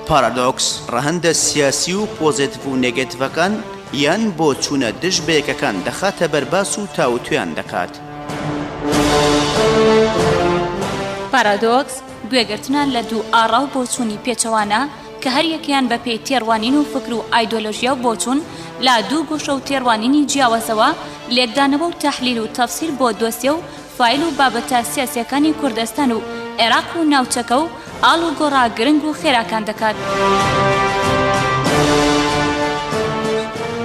پارادۆکس ڕەهەندە سیاسی و پۆزیتیڤ و نێگەتیڤەکان یان بۆ چوونە دژ بەیەکەکان دەخاتە بەرباس و تاوتویان دەکات. پارادۆکس گوێگرتنان لە دوو ئاڕاو بۆچوونی پێچەوانە کە هەر یەکیان بە پێی تێڕوانین و فکر و ئایدۆلۆژیا و بۆچوون لا دوو گۆشە و تێڕوانینی جیاوازەوە لێکدانەوە و تەحلیل و تەفسیر بۆ دۆسیە و فایل و بابەتە سیاسیەکانی کوردستان و عێراق و ناوچەکە و ئاڵ و گۆڕا گرنگ و خێراکان دەکات.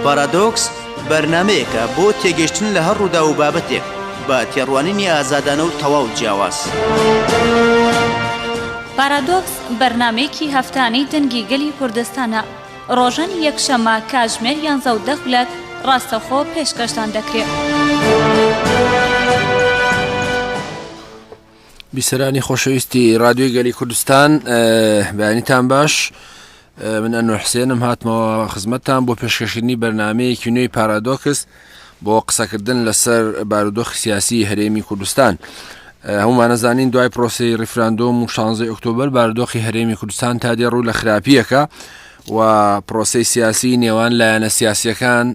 پارادۆکس بەرنامەیەکە بۆ تێگەشتن لە هەر ڕوودا و بابەتێک بە تێڕوانینی ئازادانە و تەواو جیاواز. پارادۆکس بەرنامەیەکی هەفتانەی دەنگی گەلی کوردستانە ڕۆژان یەکشەمە کاتژمێر 11 خولەک ڕاستەوخۆ پێشکەشتان دەکرێت. بیسەرانی خۆشەویستی رادیۆی گەلی کوردستان، بەیانیتان باش. من ئەنوەر حوسێنم هاتمەوە خزمەتتان بۆ پێشکەشکردنی بەرنامەیەکی نوێی پارادۆکس بۆ قسەکردن لەسەر بارودۆخی سیاسی هەرێمی کوردستان. هەمومان نەزانین دوای پرۆسەی ڕیفراندۆم و 16 ئۆکتۆبەر بارودۆخی هەرێمی کوردستان تا دێ ڕوو لە خراپیەکە و پرۆسەی سیاسی نێوان لایەنە سیاسیەکان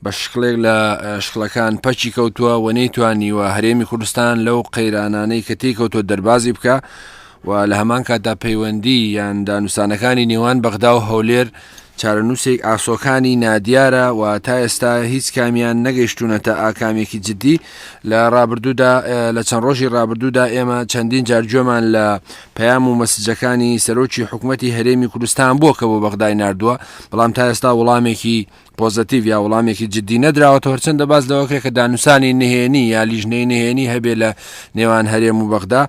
بە شکلێک لە شکلەکان پەچی کەوتووە و نەیتوانی و هەرێمی کوردستان لەو قەیرانانەی کە تێکەوتووە دەربازی بکە و لە هەمان کاتدا پەیوەندی یان دانووسانەکانی نێوان بەغدا و هەولێر چارەنووسێک ئاسۆکانی نادیارە و تا ئێستا هیچ کامیان نەگەیشتوونەتە ئاکامێکی جدی. لە ڕابردوودا لە چەند ڕۆژی ڕابردوودا ئێمە چەندین جارجۆمان لە پەیام و مەسجەکانی سەرۆکی حکوومەتی هەرێمی کوردستان بووە کە بۆ بەغدای ناردووە، بەڵام تا ئێستا وەڵامێکی پۆزتیڤ یا وەڵامێکی جدی نەدراوەتەوە، هەرچەندە باس لەوەکرێت کە دانووسانی نهێنی یا لیژنەی نهێنی هەبێ لە نێوان هەرێم و بەغدا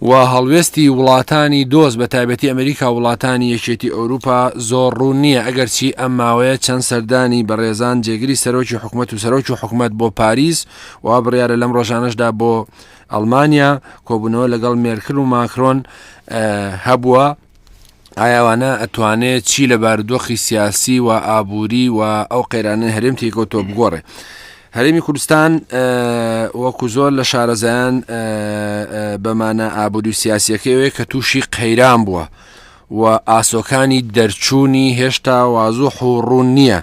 و هەڵوێستی وڵاتانی دۆست بە تایبەتی ئەمریکا وڵاتانی یەکێتی ئەوروپا زۆر ڕوون نییە ئەگەرچی ئەم ماوەیە چەند سەردانی بەڕێزان جێگری سەرۆکی حکوومەت و سەرۆکی حکوومەت بۆ پاریس و بڕیارە لەم ڕۆژانەشدا بۆ ئەڵمانیا کۆبوونەوە لەگەڵ مێرکل و ماکرۆن هەبووە. ئایاوانە ئەتوانێت چی لە بارودۆخی سیاسی و ئابووری و ئەو قەیرانەی هەرێم تێکەوتۆ بگۆڕێ. هەرێمی کوردستان وەکو زۆر لە شارەزایان بەمانە ئابووری و سیاسیەکەوێ کە تووشی قەیران بووە و ئاسۆکانی دەرچوونی هێشتا وازوح و ڕوون نییە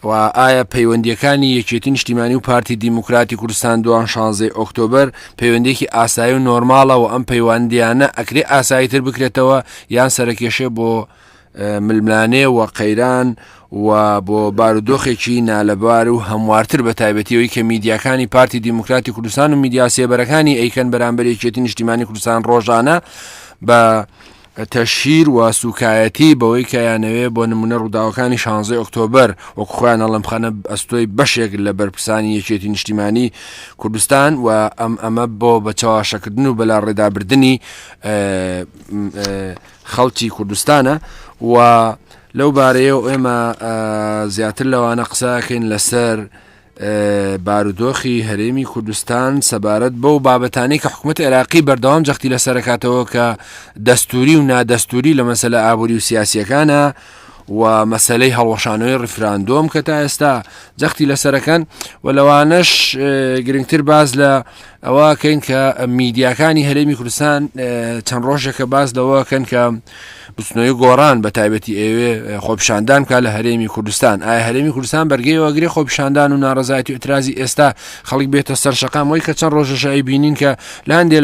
و ئایا پەیوەندیەکانی یەکێتی نیشتیمانی و پارتی دیموکراتی کوردستان دوان 16 ئۆکتۆبەر پەیوەندێکی ئاسایی و نۆرماڵە و ئەم پەیوەندیانە ئەکرێ ئاساییتر بکرێتەوە یان سەرکێشە بۆ ململانێ و قەیران و بۆ بارودۆخێکی نالەبار و هەموارتر بە تایبەتیەوەی کە میدیاکانی پارتی دیموکراتی کوردستان و میدیا سێبەرەکانی ئەیکەن بەرامبەر یەکێتی نیشتیمانی کوردستان ڕۆژانە بە تەشهیر و سوکایەتی بەوەی کە یانەوێ بۆ نمونە ڕووداوەکانی 16 ئۆکتۆبەر وەکو خۆیان ئەڵەمخانە ئەستۆی بەشێک لە بەرپرسانی یەکێتی نیشتیمانی کوردستان و ئەمە بۆ بە چاواشەکردن و بەلا ڕێدابردنی خەڵکی کوردستانە و لەو بارەیە و ئێمە زیاتر لەوانە قسەکەین لەسەر بارودۆخی هەرێمی کوردستان سەبارەت بەو بابەتانەی کە حکوومەت عێراقی بەردەوام جەختی لەسەرکاتەوە کە دەستوری و نادەستوری لە مەسەلە ئابووری و سیاسیەکانە و مەسەلەی هەڵوەشانەوەی ڕیفراندۆم کە تا ئێستا جەختی لەسەرەکەن و لەوانەش گرنگتر باز لە ئەوەکەین کە میدیاکانی هەرێمی کوردستان چەند ڕۆژێکە باز لەوەکەن کە بچنەوەی گۆڕان بە تایبەتی ئێوێ خۆپیشاندان بکات لە هەرێمی کوردستان. ئایا هەرێمی کوردستان بەرگەی وەگرێ خۆپیشاندان و ناڕەزایەتی و ئێترازی ئێستا خەڵک بێتە سەر شەقام وەی کە چەند ڕۆژەشایی بینین کە لە هەندێک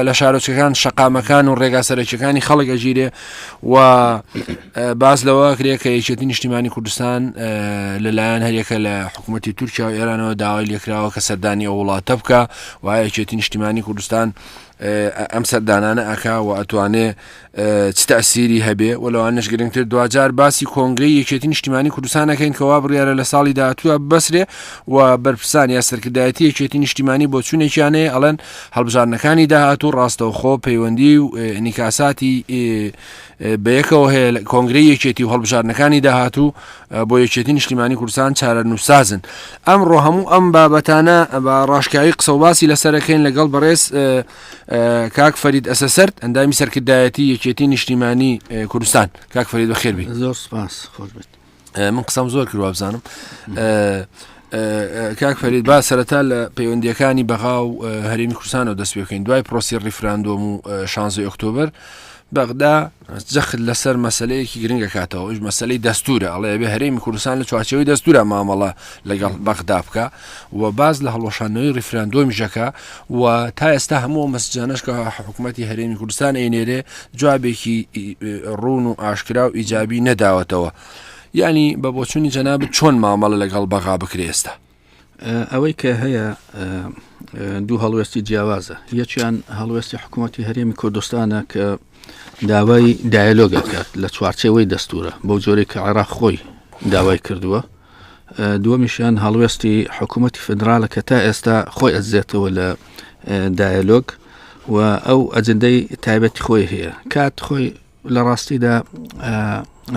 لە شارۆچەکان شەقامەکان و ڕێگا سەرەکیەکانی خەڵک ئەگیرێ و باز لەوە کرێ کە یەکێتی نیشتیمانی کوردستان لەلایەن هەرێکە لە حکوومەتی تورکیا و ئێرانەوە داوای لێکراوە کە سەردانی ئەو وڵاتە بکە و یەکێتی نیشتیمانی کوردستان ئەم سەردانانە ئەکا و ئەتوانێ چ تەسیری هەبێ و لەوانش گرنگتر دوجار باسی کۆنگرەی یەکێتی نیشتیمانی کوردستانەکەین کەوا بڕیارە لە ساڵی داهاتووە بەسرێ و بەرپرسان یا سەرکردایەتی یەکێتی نیشتیمانی بۆ چوونێکیانەیە ئەڵەن هەڵبژارنەکانی داهاتوو ڕاستەوخۆ پەیوەندی و نیکاساتی بەیەکەوە هەیە کۆنگرەی یەکێتی و هەڵبژارنەکانی داهاتوو بۆ یەکێتی نیشتیمانی کوردستان چارەنووسازن. ئەمڕۆ هەموو ئەم بابەتانە بە ڕاشکایی قسە و باسی لەسەرەکەین لەگەڵ بەڕێز کاک فەرید ئەسەسەرد ئەندامی سەرکردایەتی یەکێتی نیشتیمانی کوردستان. کاک فەرید بەخێر بیت. زۆر سپاس. خۆش بێت. من قسەم زۆر کردووە بزانم کاک فەرید با سەرەتا لە پەیوەندیەکانی بەغا و هەرێمی کوردستانەوە دەست پێ بکەین دوای پرۆسی ڕیفراندۆم و 16 ئۆکتۆبر بەغدا جەخت لەسەر مەسەلەیەکی گرنگە کاتەوە ئەوش مەسەلەی دەستورە ئەڵێ بێ هەرێمی کوردستان لە چوارچێوەی دەستورە مامەڵە لەگەڵ بەغدا بکە و باز لە هەڵۆشانەوەی ڕیفراندۆمیشەکە و تا ئێستا هەموو مەسجانەش کە حکوومەتی هەرێمی کوردستان ئەینێرێ جوابێکی ڕوون و ئاشکرا و ئیجابی نەداوەتەوە یعنی بە بۆچوونی جەنابەت چۆن مامەڵە لەگەڵ بەغا بکرێ ئێستا ئەوەی کە هەیە دوو هەڵوێستی جیاوازە یەکیان هەڵوێستی حکوومەتی هەرێمی کوردستانە کە داوای دایلۆگەکات لە چوارچێوەی دەستورە بەو جۆرەی کە عێراق خۆی داوای کردووە دووەمیشیان هەڵوێستی حکوومەتی فدراڵە کە تا ئێستا خۆی ئەزێتەوە لە دایلۆگ و ئەو ئەجندەی تایبەتی خۆی هەیە کات خۆی لە ڕاستیدا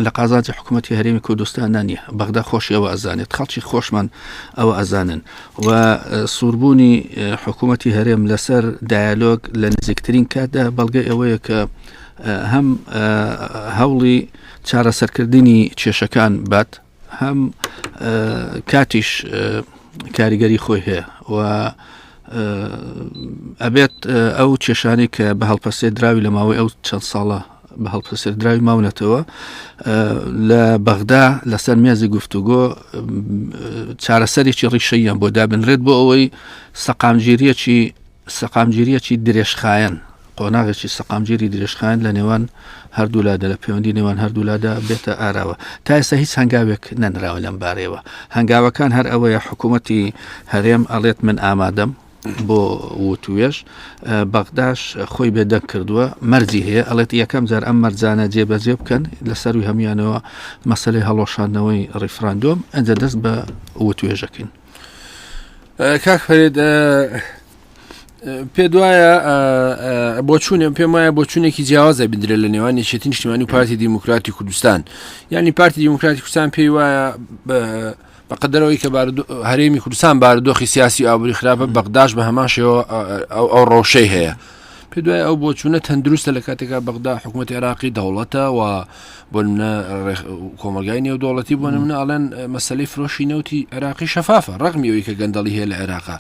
لە قازانجی حکوومەتی هەرێمی کوردستان نانیە بەغدا خۆشی ئەوە ئەزانێت خەڵکی خۆشمان ئەوە ئەزانن و سووربوونی حکوومەتی هەرێم لەسەر دایلۆگ لە نزیکترین کاتدا بەڵگەی ئەوەیە کە هەم هەوڵی چارەسەرکردنی کێشەکان بات هەم کاتیش کاریگەری خۆی هەیە و ئەبێت ئەو کێشانی کە بە هەڵپەسێ دراوی لە ماوەی ئەو چەند ساڵە بە هەڵپەسێر دراوی ماونەتەوە لە بەغدا لەسەر مێزی گفتوگۆ چارەسەرێکی ڕیشەیان بۆ دابنرێت بۆ ئەوەی سەقامگیریەکی درێژخایەن قۆناغێکی سەقامگیری درێژخایەن لە نێوان هەردوولادە لە پەیوەندی نێوان هەردوولادا بێتە ئاراوە تا ئێستا هیچ هەنگاوێک نەنراوە لەم بارەیەوە هەنگاوەکان هەر ئەوەیە حکوومەتی هەرێم ئەڵێت من ئامادەم بۆ وتوێش بەغداش خۆی بێدەنگ کردووە مەرجی هەیە ئەڵێت یەکەم جار ئەم مەرجانە جێبەجێ بکەن لەسەروی هەمیانەوە مەسەلەی هەڵۆشانەوەی ڕیفراندۆم ئەنجە دەست بە وتوێژەکەین کاک فەرید پێ دوایە بۆچوونێ پێم وایە بۆچوونێکی جیاوازە بدرێت لە نێوان یەکێتی نیشتیمانی و پارتی دیموکراتی کوردستان یعنی پارتی دیموکراتی کوردستان پێی وایە بەقدرەوەی کە هەرێمی کوردستان بارودۆخی سیاسی و ئابووری خراپە بەغداش بە هەمان شێوە ئەو ڕەوشەی هەیە پێ دوای ئەو بۆچوونە تەندروستە لە کاتێکا بەغدا حکوومەتی عێراقی دەوڵەتە و بۆ نمونە کۆمەلگای نێودەوڵەتی بۆ نمونە ئەڵێن مەسەلەی فرۆشی نەوتی عێراقی شەفافە ڕەغمی ئەوەی کە گەندەڵی هەیە لە عێراقا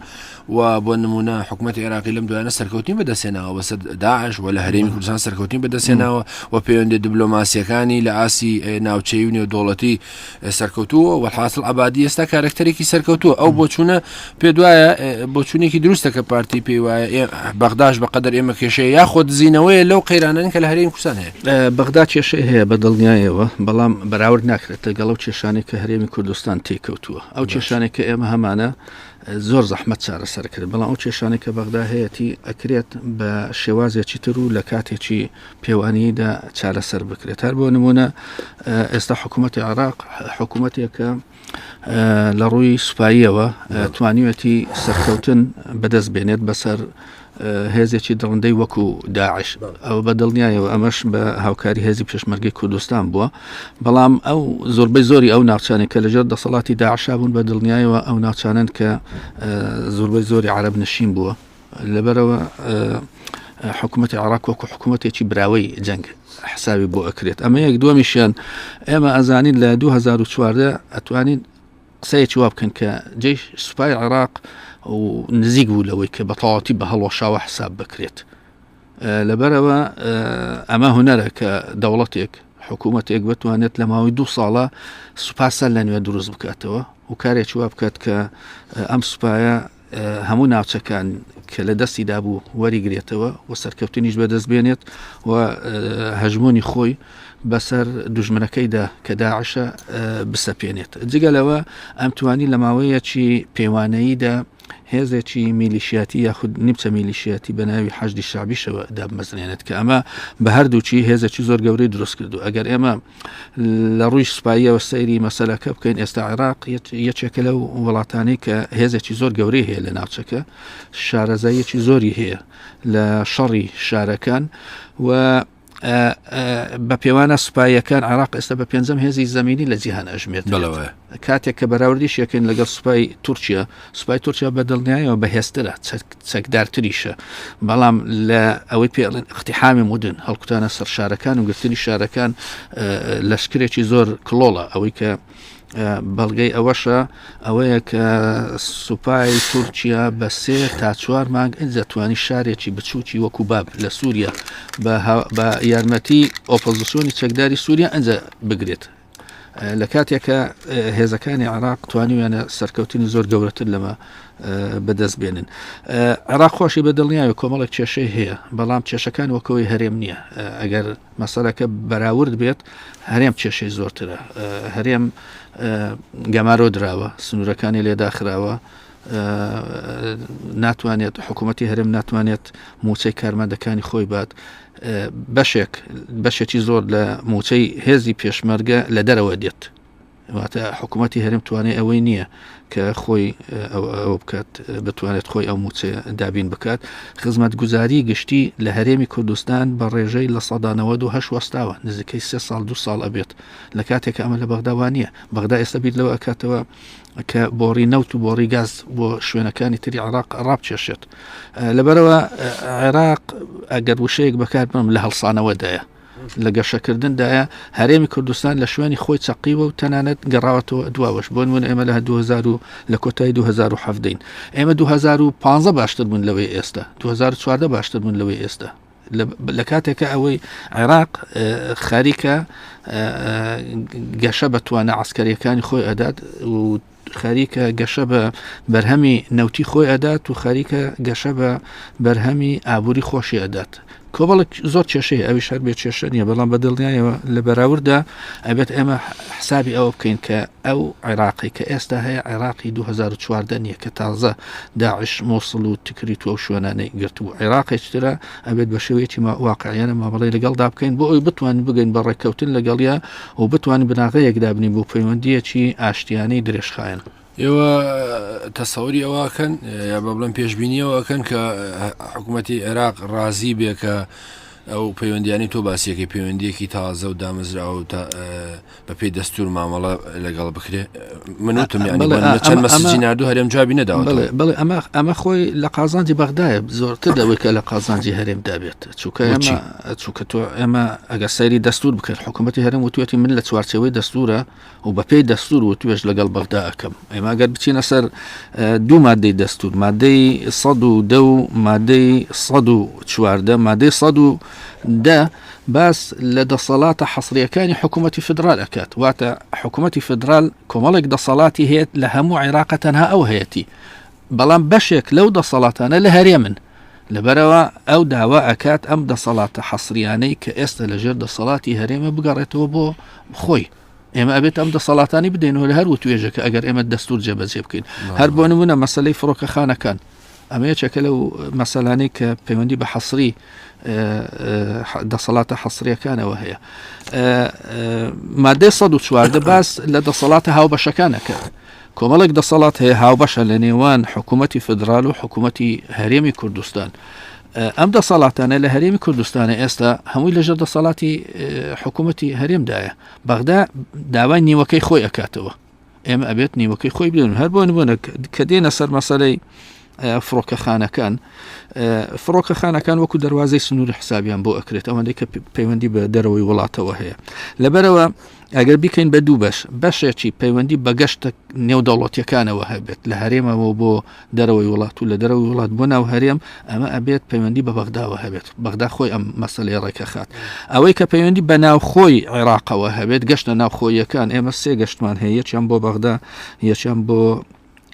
و بۆ نمونە حکوومەتی عێراقی لەم دوایانە سەرکەوتین بەدەستێناوە بەسەر داعش و لە هەرێمی کوردستان سەرکەوتین بەدەستێناوە و پەیوەندی دیبلۆماسیەکانی لە ئاسی ناوچەی و نێودەوڵەتی سەرکەوتووە و حاصل عەبادی ئێستا کارکتەرێکی سەرکەوتووە ئەو بۆچوونە پێ دوایە بۆچوونێکی دروستە کە پارتی پێی وایە بەغداش بەقەدەر ئێمە کێشەیە یاخۆ دزینەوەیە لەو قەیرانەن کە لە هەرێمی کوردستان هەیە بەغدا کێشەی هەیە بە دڵنیایەوە بەڵام بەراورد ناکرێت لەگەڵ ئەو کێشانێک کە هەرێمی کوردستان تێکەوتووە ئەو کێشانێک کە ئێمە هەمانە زۆر زەحمەت چارەسەر کرد بەڵام ئەو کێشانێک کە بەغدا هەیەی ئەکرێت بە شێوازێکی تر و لە کاتێکی پێوانیدا چارەسەر بکرێت هەر بۆ نمونە ئێستا حکوومەتی عێراق حکوومەتێکە لە ڕووی سوپاییەوە توانیوەتی سەرکەوتن بەدەست بێنێت بەسەر هێزێکی دڵندەی وەکو داعش ئەو بە دڵنیایەوە ئەمەش بە هاوکاری هێزی پێشمەرگەی کوردستان بووە بەڵام ئەو زۆربەی زۆری ئەو ناوچانێک کە لەژێر دەسەڵاتی داعشا بوون بە دڵنیایەوە ئەو ناوچانن کە زۆربەی زۆری عەرەب نشین بووە لەبەرەوە حکوومەتی عێراق وەکو حکوومەتێکی براوەی جەنگ حسابی بۆ ئەکرێت ئەمە یەک دووەمیشیان ئێمە ئەزانین لە 2014 ئەتوانین قسەیەکی وا بکەن کە جێی سوپای عێراق و نزیک بوو لەوەی کە بەتەواوەتی بە هەڵۆشاوە حساب بکرێت لەبەرەوە ئەمە هونەرە کە دەوڵەتێک حکوومەتێک بتوانێت لە ماوەی 2 ساڵە سوپاسە لە نوێ دروست بکاتەوە و کارێکی وا بکات کە ئەم سوپایە هەموو ناوچەکان کە لە دەستیدا بوو وەریگرێتەوە و سەرکەوتنیش بەدەست بێنێت و هەژمۆنی خۆی بەسەر دوژمنەکەیدا کە داعشە بسەپێنێت جگەلەوە ئەم توانی لە ماوەیەکی پەیوانەییدا هێزێکی میلیشیاتی یاخود نیمچە میلیشیاتی بە ناوی حەشدی شعبیشەوە دابمەزرێنێت کە ئەمە بە هەردووچی هێزێکی زۆر گەورەی دروست کردو ئەگەر ئێمە لە ڕووی سوپاییەوە سەیری مەسەلەکە بکەین ئێستا عێراق یەکێکە لەو وڵاتانەی کە هێزێکی زۆر گەورەی هەیە لە ناوچەکە شارەزاییەکی زۆری هەیە لە شەڕی شارەکان و بە پێوانە سوپایەکان عێراق ئێستا بە 5ەم هێزی زەمینی لە جیهان ئەژمێت کاتێک کە بەراوردیش یەکەین لەگەڵ سوپای تورکیا سوپای تورکیا بە دڵنیایەوە بەهێزترە چەکدارتریشە بەڵام لە ئەوەی پێڵێن اقتحامی مدن هەڵکوتانە سەر شارەکان و گرتنی شارەکان لەشکرێکی زۆر کلۆڵە ئەوەی کە بەڵگەی ئەوەشە ئەوەیە کە سوپای تورکیا بە 3 تا 4 مانگ ئەنجەتوانی شارێکی بچووکی وەکو باب لە سووریا بە یارمەتی ئۆپۆزیسیۆنی چەکداری سووریا ئەنجە بگرێت لە کاتێکە هێزەکانی عێراق توانیویانە سەرکەوتنی زۆر گەورەتر لەمە بەدەست بێنن. عێراق خۆشی بە دڵنیاوی کۆمەڵێک کێشەی هەیە بەڵام کێشەکان وەکەوەی هەرێم نییە ئەگەر مەسەلەکە بەراورد بێت هەرێم کێشەی زۆرترە هەرێم گەمارۆ دراوە سنوورەکانی لێداخراوە ناتوانێت حکوومەتی هەرێم ناتوانێت موچەی کارمەندەکانی خۆی بات بەشێکی زۆر لە موچەی هێزی پێشمەرگە لە دەرەوە دێت واتە حکوومەتی هەرێم توانێت ئەوەی نییە کە خۆی ئەو بکات بتوانێت خۆی ئەو موچە دابین بکات خزمەت گوزاری گشتی لە هەرێمی کوردستان بە ڕێژەی لە 1970 وەستاوە نزیکەی 3 ساڵ 2 ساڵ ئەبێت لە کاتێک ئەمە لە بەغداوانە بەغدا ئێستا بیر لەوە ئەکاتەوە کە بۆڕی نەوت و بۆڕی گاز بۆ شوێنەکانی تری عێراق ڕابچێشێت لەبەرەوە عێراق ئەگەر وشەیەک بەکاربم لە هەڵسانەوەدایە لە گەشەکردندایە هەرێمی کوردستان لە شوێنی خۆی چەقیوە و تەنانەت گەڕاوەتەوە دواوەش بۆ نمونە ئێمە لە 2000 لە کۆتایی 2017 ئێمە 2015 باشتر بوون لەوەی ئێستا 2014 باشتر بوون لەوەی ئێستا لە کاتێکە ئەوەی عێراق خاریکە گەشە بەتوانە عسکەریەکانی خۆی ئەدات و خاریکە گەشە بە بەرهەمی نەوتی خۆی ئەدات و خاریکە گەشە بە بەرهەمی ئابووری خۆشی ئەدات کۆبڵک زۆر کێشەیە ئەوی شار بێ کێشە نیە بەڵام بە دڵنیایەوە لە بەراوردا ئەبێت ئێمە حسابی ئەوە بکەین کە ئەو عێراقی کە ئێستا هەیە عێراقی 2014 نییە کە تازە داعش مۆسڵ و تکریت و شوێنانەی گرتووە عێراقێکترە ئەبێت بە شێوەیەکی واقعیانە مامەڵی لەگەڵدا بکەین بۆ ئەوی بتوانین بگەین بە ڕێککەوتن لەگەڵیا و بتوانین بناغەیەک دابنین بۆ پەیوەندیەکی ئاشتیانەی درێژخایەن ئێوە تەسەوری ئەوەکەن یا بە بڵم پێشببینیەوەکەن کە حکوومەتی عێراق ڕازی بێ کە ئەو پەیوەندیانی تۆ باسیەکەی پەیوەندیەکی تازە و دامەزراوە بە پێی دەستور مامەڵە لەگەڵ بکرێ منوتم چەند مەسیجی نردوو هەرێم جوابی نەداوە بڵێ ئەمە خۆی لە قازانجی بەغدایە زۆرتر دەوەی کە لە قازانجی هەرێم دابێت چووکە تۆ ئێمە ئەگەر سەیری دەستور بکرد حکوومەتی هەرێم وتوێتی من لە چوارچەوەی دەستورە و بە پێی دەستور و توێش لەگەڵ بەغدا ئەەکەم ئێمە ئەگەر بچینە سەر 2 مادەی دەستور مادەی 110 و مادەی 114 مادەی 110 باس لە دەسەڵاتە حەسریەکانی حکوومەتی فدرال ئەکات واتە حکوومەتی فدرال کۆمەڵێک دەسەڵاتی هەیە لە هەموو عێراق تەنها ئەو هەیەی بەڵام بەشێک لەو دەسەڵاتانە لە هەرێمن لەبەرەوە ئەو داوا ئەکات ئەم دەسەڵاتە حەسریانەی کە ئێستا لەژێر دەسەڵاتی هەرێمە بگەڕێتەوە بۆ خۆی ئێمە ئەبێت ئەم دەسەڵاتانی بدەینەوە لە هەر توێژەکە ئەگەر ئێمە دەستور جێبەجێ بکەین هەر بۆ نمونە مەسەلەی فڕۆکەخانەکان ئەمە یەکێکە لەو مەسەلانەی کە پەیوەندی بە حەسری دەسەڵاتە حەسریەکانەوە هەیە مادەی 114 باس لە دەسەڵاتە هاوبەشەکانەکە کۆمەڵێک دەسەڵات هەیە هاوبەشە لە نێوان حکوومەتی فدرال و حکوومەتی هەرێمی کوردستان ئەم دەسەڵاتانە لە هەرێمی کوردستانە ئێستا هەمووی لەژێر دەسەڵاتی حکوومەتی هەرێمدایە بەغدا داوای نیوەکەی خۆی ئەکاتەوە ئێمە ئەبێت نیوەکەی خۆی بێن هەر بۆ نمونە کە دێنە سەر مەسەلەی فڕۆکەخانەکان وەکو دەواازەی سنووری حسابیان بۆ ئەکرێت ئەوەندەی کە پەیوەندی بە دەرەوەی وڵاتەوە هەیە لەبەرەوە ئەگەر بیکەین بە 2 بەشێکی پەیوەندی بە گەشتە نێودەوڵەتیەکانەوە هەبێت لە هەرێمەوە بۆ دەرەوەی وڵات و لە دەرەوەی وڵات بۆ ناو هەرێم ئەمە ئەبێت پەیوەندی بە بەغداوە هەبێت بەغدا خۆی ئەم مەسەلەی ڕێکەخات ئەوەی کە پەیوەندی بە ناوخۆی عێراقەوە هەبێت گەشتە ناوخۆیەکان ئێمە 3 گەشتمان هەیە یەکیان بۆ بەغدا یەکیان بۆ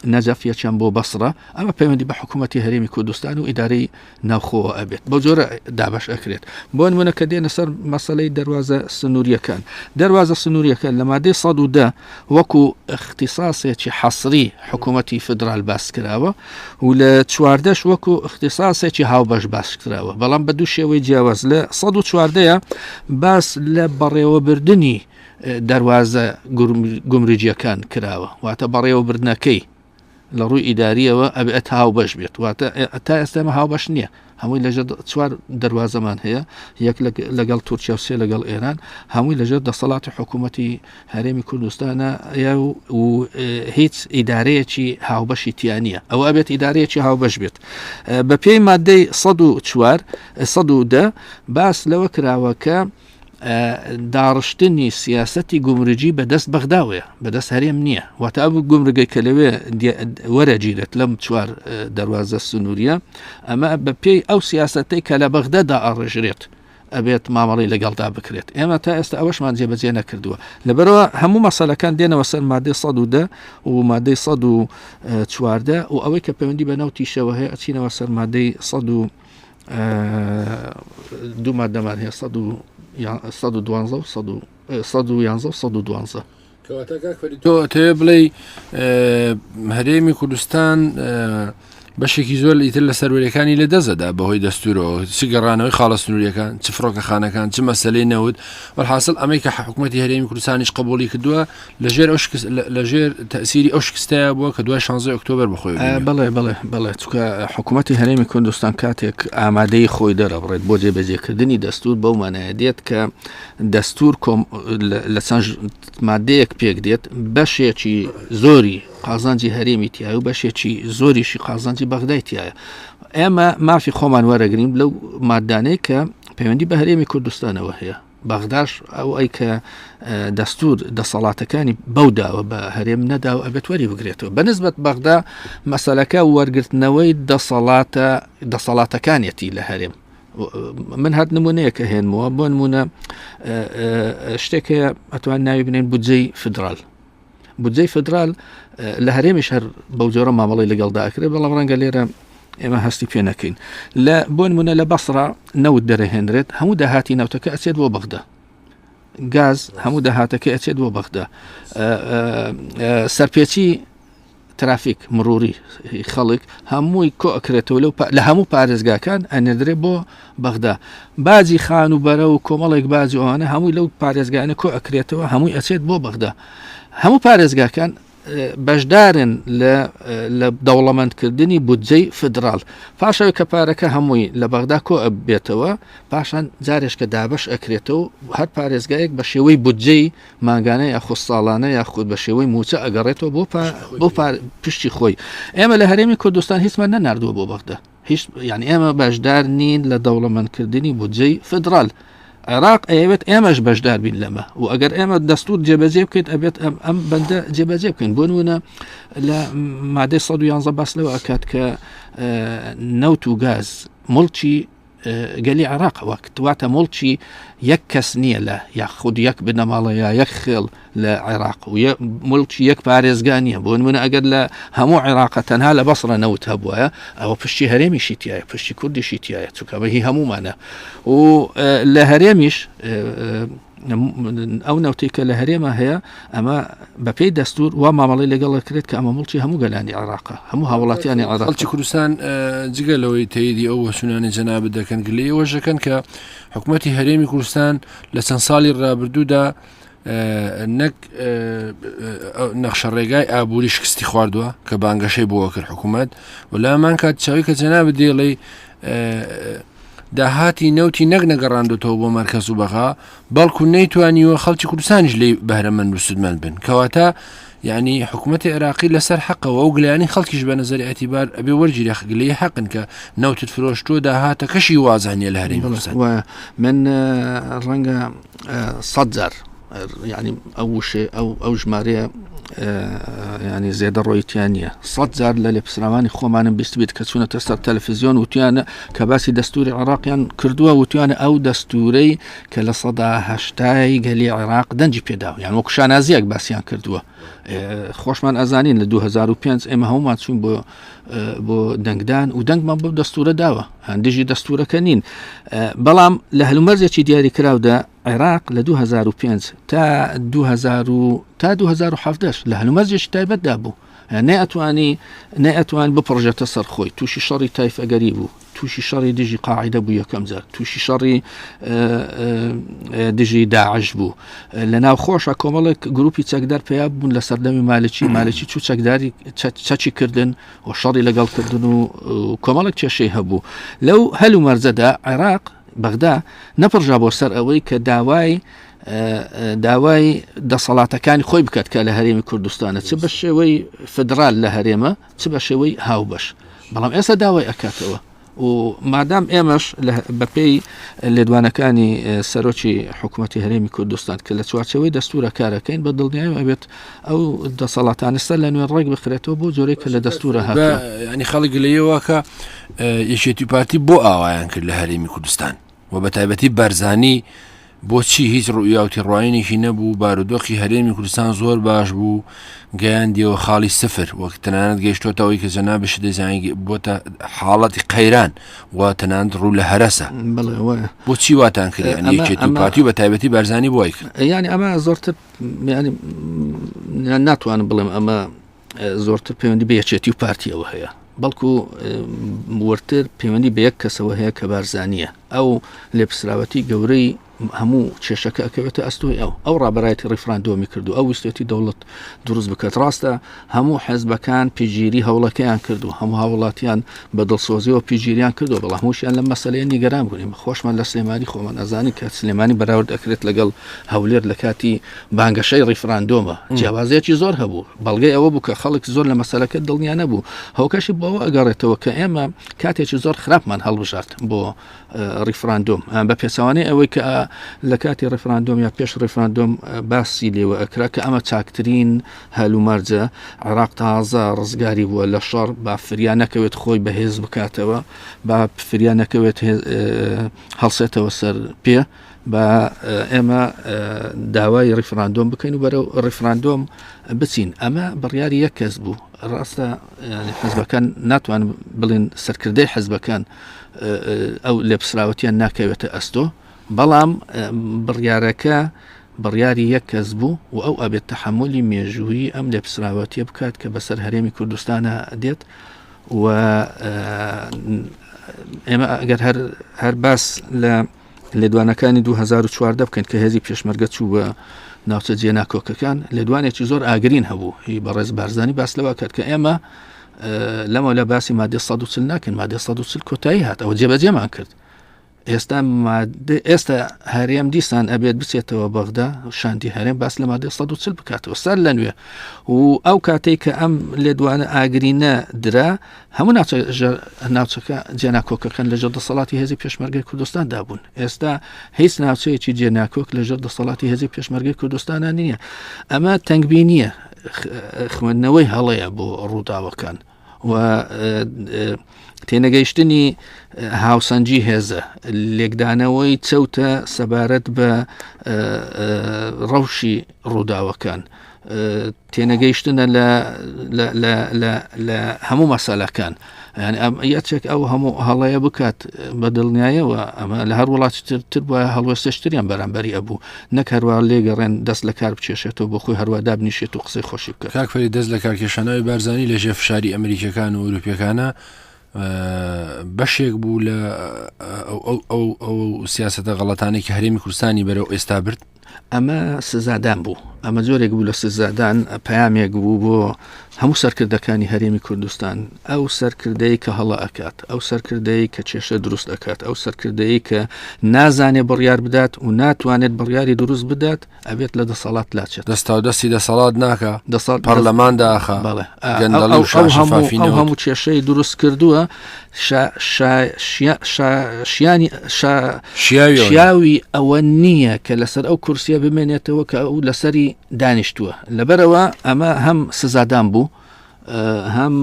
نەجەف یەکیان بۆ بەسرە ئەمە پەیوەندی بە حکوومەتی هەرێمی کوردستان و ئیدارەی ناوخۆوە ئەبێت بۆ جۆرە دابش ئەکرێت بۆ نمونە کە دێنە سەر مەسەلەی دەواازە سنووریەکان دەواازە سنووریەکان لە مادەی 110 وەکو اختصاسێکی حەسری حکوومەتی فدرال باس کراوە و لە 14 وەکو اختصاسێکی هاوبەش باس کراوە بەڵام بە 2 شێوەی جیاواز لە 114 باس لە بەڕێوەبردننی دەواازە گومریجیەکان کراوە واتە بەڕێوەبردنەکەی لە ڕووی ئیداریەوە ئەبێت هاوبەش بێت واتە تا ئێستامە هاوبەش نییە هەمووی لەژێر 4 دەواازەمان هەیە یەک لەگەڵ تورکیا و 3 لەگەڵ ئێران هەمووی لەژێر دەسەڵاتی حکوومەتی هەرێمی کوردستانە و هیچ ئیدارەیەکی هاوبەشی تیانە ئەوە ئەبێت ئیدارەیەکی هاوبەش بێت بە پێی مادەی 110 باس لەوە کراوە کە داڕشتنی سیاسەتی گومرگی بەدەست بەغداوەیە بەدەست هەرێم نییە واتە ئەو گومرگەی کە لەوێ وەرەگیرێت لەم چوار دەواازە سنووریە ئەمە بە پێی ئەو سیاسەتەی کە لە بەغدادا ئاڕێژرێت ئەبێت مامەڵی لەگەڵدا بکرێت ئێمە تا ئێستا ئەوەشمان جێبەجێ نەکردووە لەبەرەوە هەموو مەسەلەکان دێنەوە سەر مادەی 110 و مادەی 114 و ئەوەی کە پەیوەندی بە نەوتیشەوە هەیە ئەچینەوە سەر مادەی 2 مادەمان هەیە 112 و 112 تۆ تێ بڵێ هەرێمی کوردستان بەشێکی زۆر ئیتر لە سەروەریەکانی لە دەزەدا بەهۆی دەستورەوە چ گەڕانەوەی خاڵە سنووریەکان چ فڕۆکەخانەکان چ مەسەلەی نەوت وەحاصل ئەمەی کە حکوومەتی هەرێمی کوردستانیش قبولی کردووە لەژێر تەسیری ئەو شکستەیە بووە کە 16 ئۆکتۆبر بخۆی بەڵێ چکە حکوومەتی هەرێمی کوردستان کاتێک ئامادەی خۆی دەرەبڕێت بۆ جێبەجێکردنی دەستور بەو مانایە دێت کە دەستور لە چەند مادەیەک پێک دێت بەشێکی زۆری قازانجی هەرێمی تایە و بەشێکی زۆریشی قازانجی بەغدای تایە ئێمە مافی خۆمان وەرەگرین لەو مادانەی کە پەیوەندی بە هەرێمی کوردستانەوە هەیە بەغداش ئەو ئەی کە دەستور دەسەڵاتەکانی بەوداوە بە هەرێم نەدا و ئەبێت وەری بگرێتەوە بەنسبەت بەغدا مەسەلەکە وەرگرتنەوەی دەسەڵاتەکانیەتی لە هەرێم من هات نمونەیەکە هێنمەوە بۆ نمونە شتێکەیە ئەتوان ناوی بنێن بودجەی فدرال بودجەی فدرال لە هەرێمیش هەر بەو جۆرە مامەڵی لەگەڵدا ئەکرێت بەڵام ڕەنگە لێرە ئێمە هەستی پێ نەکەین بۆ نمونە لە بەسڕا نەوت دەرەهێنرێت هەموو داهاتی نەوتەکە ئەچێت بۆ بەغدا گاز هەموو داهاتەکە ئەچێت بۆ بەغدا سەرپێچی ترافیک مروری خەڵک هەمووی کۆ ئەکرێتەوە لە هەموو پارێزگاکان ئەنێدرێت بۆ بەغدا باجی خان و بەرە و کۆمەڵێک باجی ئەوانە هەمووی لەو پارێزگانە کۆ ئەکرێتەوە هەمووی ئەچێت بۆ بەغدا هەموو پارێزگاکان بەشدارن لە دەوڵەمەندکردنی بودجەی فدرال پاشەوەی کە پارەکە هەمووی لە بەغدا کۆ ئەبێتەوە پاشان جارێشکە دابش ئەکرێتەوە هەر پارێزگایەک بە شێوەی بودجەی ماگانە یاخود ساڵانە یاخود بە شێوەی موچە ئەگەڕێتەوە بۆ پشتی خۆی ئێمە لە هەرێمی کوردستان هیچمان نەناردووە بۆ بەغدا هیچ یعنی ئێمە بەشدار نین لە دەوڵەمەندکردنی بودجەی فدرال عێراق ئەوێت ئێمەش بەشدار بین لەمە و ئەگەر ئێمە دەستور جێبەجێ بکەیت ئەبێت ئەم بەندە جێبەجێ بکەین بۆ نمونە لە مادەی 111 باس لەوە ئەکات کە نەوت و گاز مڵکی گەلی عێراق واتە مڵکی یەک کەس نییە لە یاخود یەک بنەماڵە یا یەک خێڵ لە عێراق و مڵکی یەک پارێزگان نیە بۆ نمونە ئەگەر لە هەموو عێراق تەنها لە بەسڕە نەوت هەبووە ئەوە پشتی هەرێمیشی تایە پشتی کوردیشی تایە چووکەمە هی هەمومانە و لە هەرێمیش ئەو نەوتی کە لە هەرێمە هەیە ئەمە بەپێی دەستور وا مامەڵی لەگەڵ کرێت کە ئەمە مڵکی هەموو گەلانی عێراقە هەموو هاوڵاتیانی عێراق خەڵکی کوردستان جگەلەوەی تەیدی ئەو وەسونانی جەناب دەکەن گلەی ئەوەشەکەن کە حکوومەتی هەرێمی کوردستان لە چەند ساڵی ڕابردوودا نەک نەخشەڕێگای ئابووری شکستی خواردووە کە بانگەشەی بۆوە کرد حکوومەت و لامان کات چاوی کە جەناب دێڵێ داهاتی نەوتی نەک نەگەڕاندێتەوە بۆ مەرکەز و بەغا بەڵکو نەیتوانیوە خەڵکی کوردستانیش لێ بەهرەمەند و سودمەند بن کەواتە یعنی حکوومەتی عێراقی لەسەر حەقەوە ئەو گلەیانی خەڵکیش بە نەزەری ئەتیبار ئەبێ وەرگیری گلەی حەقن کە نەوتت فرۆشتووە داهاتە کەشی وازانیە لە هەرێمی کوردستان من ڕەنگە 100 جار يعني أو ژمارەیە يعني زێدە ڕۆیتیان نییە 100 جار لە لێپسراوانی خۆمانم بیست بیت کە چوونەتە سەر تەلەڤیزیۆن وتیانە کە باسی دەستوری عێراقیان کردووە وتیانە ئەو دەستورەی کە لە 180 گەلی عێراق دەنجی پێداوە یان وەکو شانازیەک باسییان کردووە خۆشمان ئەزانین لە 2005 ئێمە هەمومان چوین بۆ دەنگدان و دەنگمان بۆ دەستورە داوە هەندێکی دەستورەکە نین بەڵام لە هەلومەرجێکی دیاری کراودا عێراق لە 2005 تا 2017 لە هەلومەرجێکی تایبەتدا بوو نەئەتوان بپڕژێتە سەر خۆی تووشی شەڕی تایفەگەری بوو تووشی شەڕی دژی قاعیدە بوو یەکەم جار تووشی شەڕی دژی داعش بوو لە ناو خۆشە کۆمەڵێک گروپی چەکدار پێیا بوون لە سەردەمی مالکی چوو چەکداری چەکی کردن و شەڕی لەگەڵکردن و کۆمەڵێک کێشەی هەبوو لەو هەلومەرجەدا عێراق بەغدا نەپڕژا بۆ سەر ئەوەی کە داوای دەسەڵاتەکانی خۆی بکات کە لە هەرێمی کوردستانە چ بە شێوەی فدرال لە هەرێمە چ بە شێوەی هاوبەش بەڵام ئێستا داوای ئەکاتەوە و مادام ئێمەش بەپێی لێدوانەکانی سەرۆکی حکوومەتی هەرێمی کوردستان کە لە چوارچەوەی دەستورە کارەکەین بە دڵنیایی ئەبێت ئەو دەسەڵاتانە سەر لە نوێ ڕێک بخرێتەوە بۆ جۆرەی کە لە دەستورە هاتووە. ینی خەڵک لەیەوە کە یەکێتی پارتی بۆ ئاوایان کرد لە هەرێمی کوردستان و بە تایبەتی بەرزانی بۆچی هیچ ڕوویاوتی ڕواینێکی نەبوو بارودۆخی هەرێمی کوردستان زۆر باش بوو گەیاندیەوە خاڵی سفر وەک تەنانەت گەیشتۆتەوەی کە جەنابش دەزانانی بۆتە حاڵەتی قەیران و تەنانەت ڕوو لە هەرەسە بۆچی واتان کرد یەکێتی پارتی و بە تایبەتی بەرزانی بۆی کرد. یعنی ئەمە زۆرتر ناتوانم بڵێم ئەمە زۆرتر پەیوەندی بە یەکێتی و پارتیەوە هەیە بەڵکو ورتر پەیوەندی بە یەک کەسەوە هەیە کە بارزانیە ئەو لێپسراوەتی گەورەی هەموو کێشەکە ئەکەوێتە ئەستۆی ئەو ڕابەرایەتی ڕیفراندۆمی کردو ئەو ویستێتی دەوڵەت دروست بکات. ڕاستە هەموو حەزبەکان پێگیری هەوڵەکەیان کردو هەموو هاوڵاتیان بە دڵسۆزیەوە پێگیریان کردو بەڵام هەمووشیان لە مەسەلەیە نیگەران بوونیم خۆشمان لە سلێمانی خۆمان ئەزانی کە سلێمانی بەراورد ئەکرێت لەگەڵ هەولێر لە کاتی بانگەشەی ڕیفراندۆمە جیاوازەیەکی زۆر هەبوو بەڵگەی ئەوە بوو کە خەڵک زۆر لە مەسەلەکە دڵنیان نەبوو هەوکەشی بۆەوە ئەگەڕێتەوە کە ئێمە کاتێکی زۆر خراپمان هەڵبژارد بۆ ڕیفراندۆم بە پێچەوانەی ئەوەی کە لە کاتی ڕیفراندۆم یا پێش ڕیفراندۆم باسی لێوە ئەکرا کە ئەمە چاکترین هەلومەرجە عێراق تازە ڕزگاری بووە لە شەڕ با فریان نەکەوێت خۆی بەهێز بکاتەوە با فریان نەکەوێت هەڵسێتەوە سەر پێ بە ئێمە داوای ڕیفراندۆم بکەین و بەرەو ڕیفراندۆم بچین ئەمە بڕیاری یەک کەس بوو ڕاستە حەزبەکان ناتوان بڵێن سەرکردەی حەزبەکان ئەو لێپسراوەتیان ناکەوێتە ئەستۆ بەڵام بڕیارەکە بڕیاری یەک کەس بوو و ئەو ئەبێت تەحملی مێژووی ئەم لێپسراوەتیە بکات کە بەسەر هەرێمی کوردستانە دێت و ئێمە ئەگەر هەر باس لە لێدوانەکانی 2014 بکەن کە هێزی پێشمەرگە چوو بە ناوچە جێناکۆکەکان لێدوانێکی زۆر ئاگرین هەبوو هی بەڕێز بارزانی باس لەوە کرد کە ئێمە لەمە لە باسی مادێ 140 ناکەن مادێ 140 کۆتایی هات ئەوە جێبەجێمان کرد ئێستا هەرێم دیسان ئەبێت بچێتەوە بەغدا شاندی هەرێم باس لە مادێ 140 بکاتەوە سەر لە نوێ و ئەو کاتێک کە ئەم لێدوانە ئاگرینە درا هەموو ناوچەکە جێناکۆکەکەن لەژێر دەسەڵاتی هێزی پێشمەرگەی کوردستان دابوون ئێستا هیچ ناوچەیەکی جێناکۆک لەژێر دەسەڵاتی هێزی پێشمەرگەی کوردستانە نییە ئەمە تەنگبینیە خوێندنەوەی هەڵەیە بۆ ڕووداوەکان و تێنەگەیشتنی هاوسەنجی هێزە لێکدانەوەی چەوتە سەبارەت بە ڕەوشی ڕووداوەکان تێنەگەیشتنە لە هەموو مەسەلەکان یەکێک ئەو هەموو هەڵەیە بکات بە دڵنیایەوە ئەمە لە هەر وڵاتی تر بووە هەڵوەستەشتریان بەرامبەری ئەبوو نەک هەروە لێگەڕێن دەست لە کار بچێشێتەوە بۆ خۆی هەروە دابنیشێت و قسەی خۆشی بکات. کاکفەری دەست لە کارکێشانەوەی بارزانی لە ژێر فشاری ئەمریکەکان و ئەوروپیەکانە بەشێک بوو لە ئەو سیاسەتە غەڵەتانەی کە هەرێمی کوردستانی بەرەو ئێستا برد ئەمە سزادان بوو ئەمە جۆرێک بوو لە سزادان پەیامێک بوو بۆ هەموو سەرکردەکانی هەرێمی کوردستان ئەو سەرکردەی کە هەڵە ئەکات ئەو سەرکردەی کە کێشە دروست دەکات ئەو سەرکردەی کە نازانێت بڕیار بدات و ناتوانێت بڕیاری دروست بدات ئەبێت لە دەسەڵات لاچێت دەستا و دەستی دەسەڵات ناکە پەرلەمان داخە ئەو هەموو کێشەی دروست کردووە شیاوی ئەوە نییە کە لەسەر ئەو کورسیە بمێنێتەوە کە ئەو لەسەری دانیشتووە لەبەرەوە ئەمە هەم سزادان بوو هەم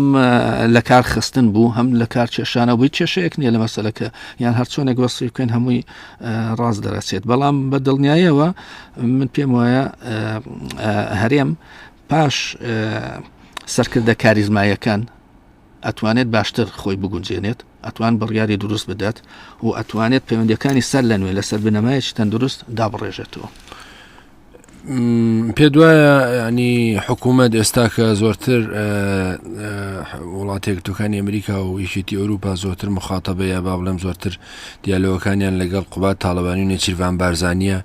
لە کار خستن بوو هەم لە کار کێشانە بووی کێشەیەک نییە لە مەسەلەکە یان هەرچۆنێک وەسی بکەین هەمووی ڕاست دەرەچێت بەڵام بە دڵنیاییەوە من پێم وایە هەرێم پاش سەرکردە کاریزمایەکان ئەتوانێت باشتر خۆی بگونجێنێت ئەتوان بڕیاری دروست بدات و ئەتوانێت پەیوەندیەکانی سەر لە نوێ لەسەر بنەمایەکی تەندروست دابڕێژێتەوە. پێ دوایە ینی حکوومەت ئێستا کە زۆرتر وڵاتێک توکانی ئەمریکا و یەکێتی ئەوروپا زۆرتر مخاتەبەیە با بڵێم زۆرتر دیالۆگەکانیان لەگەڵ قوبات تاڵەبانی و نێچیروان بارزانیە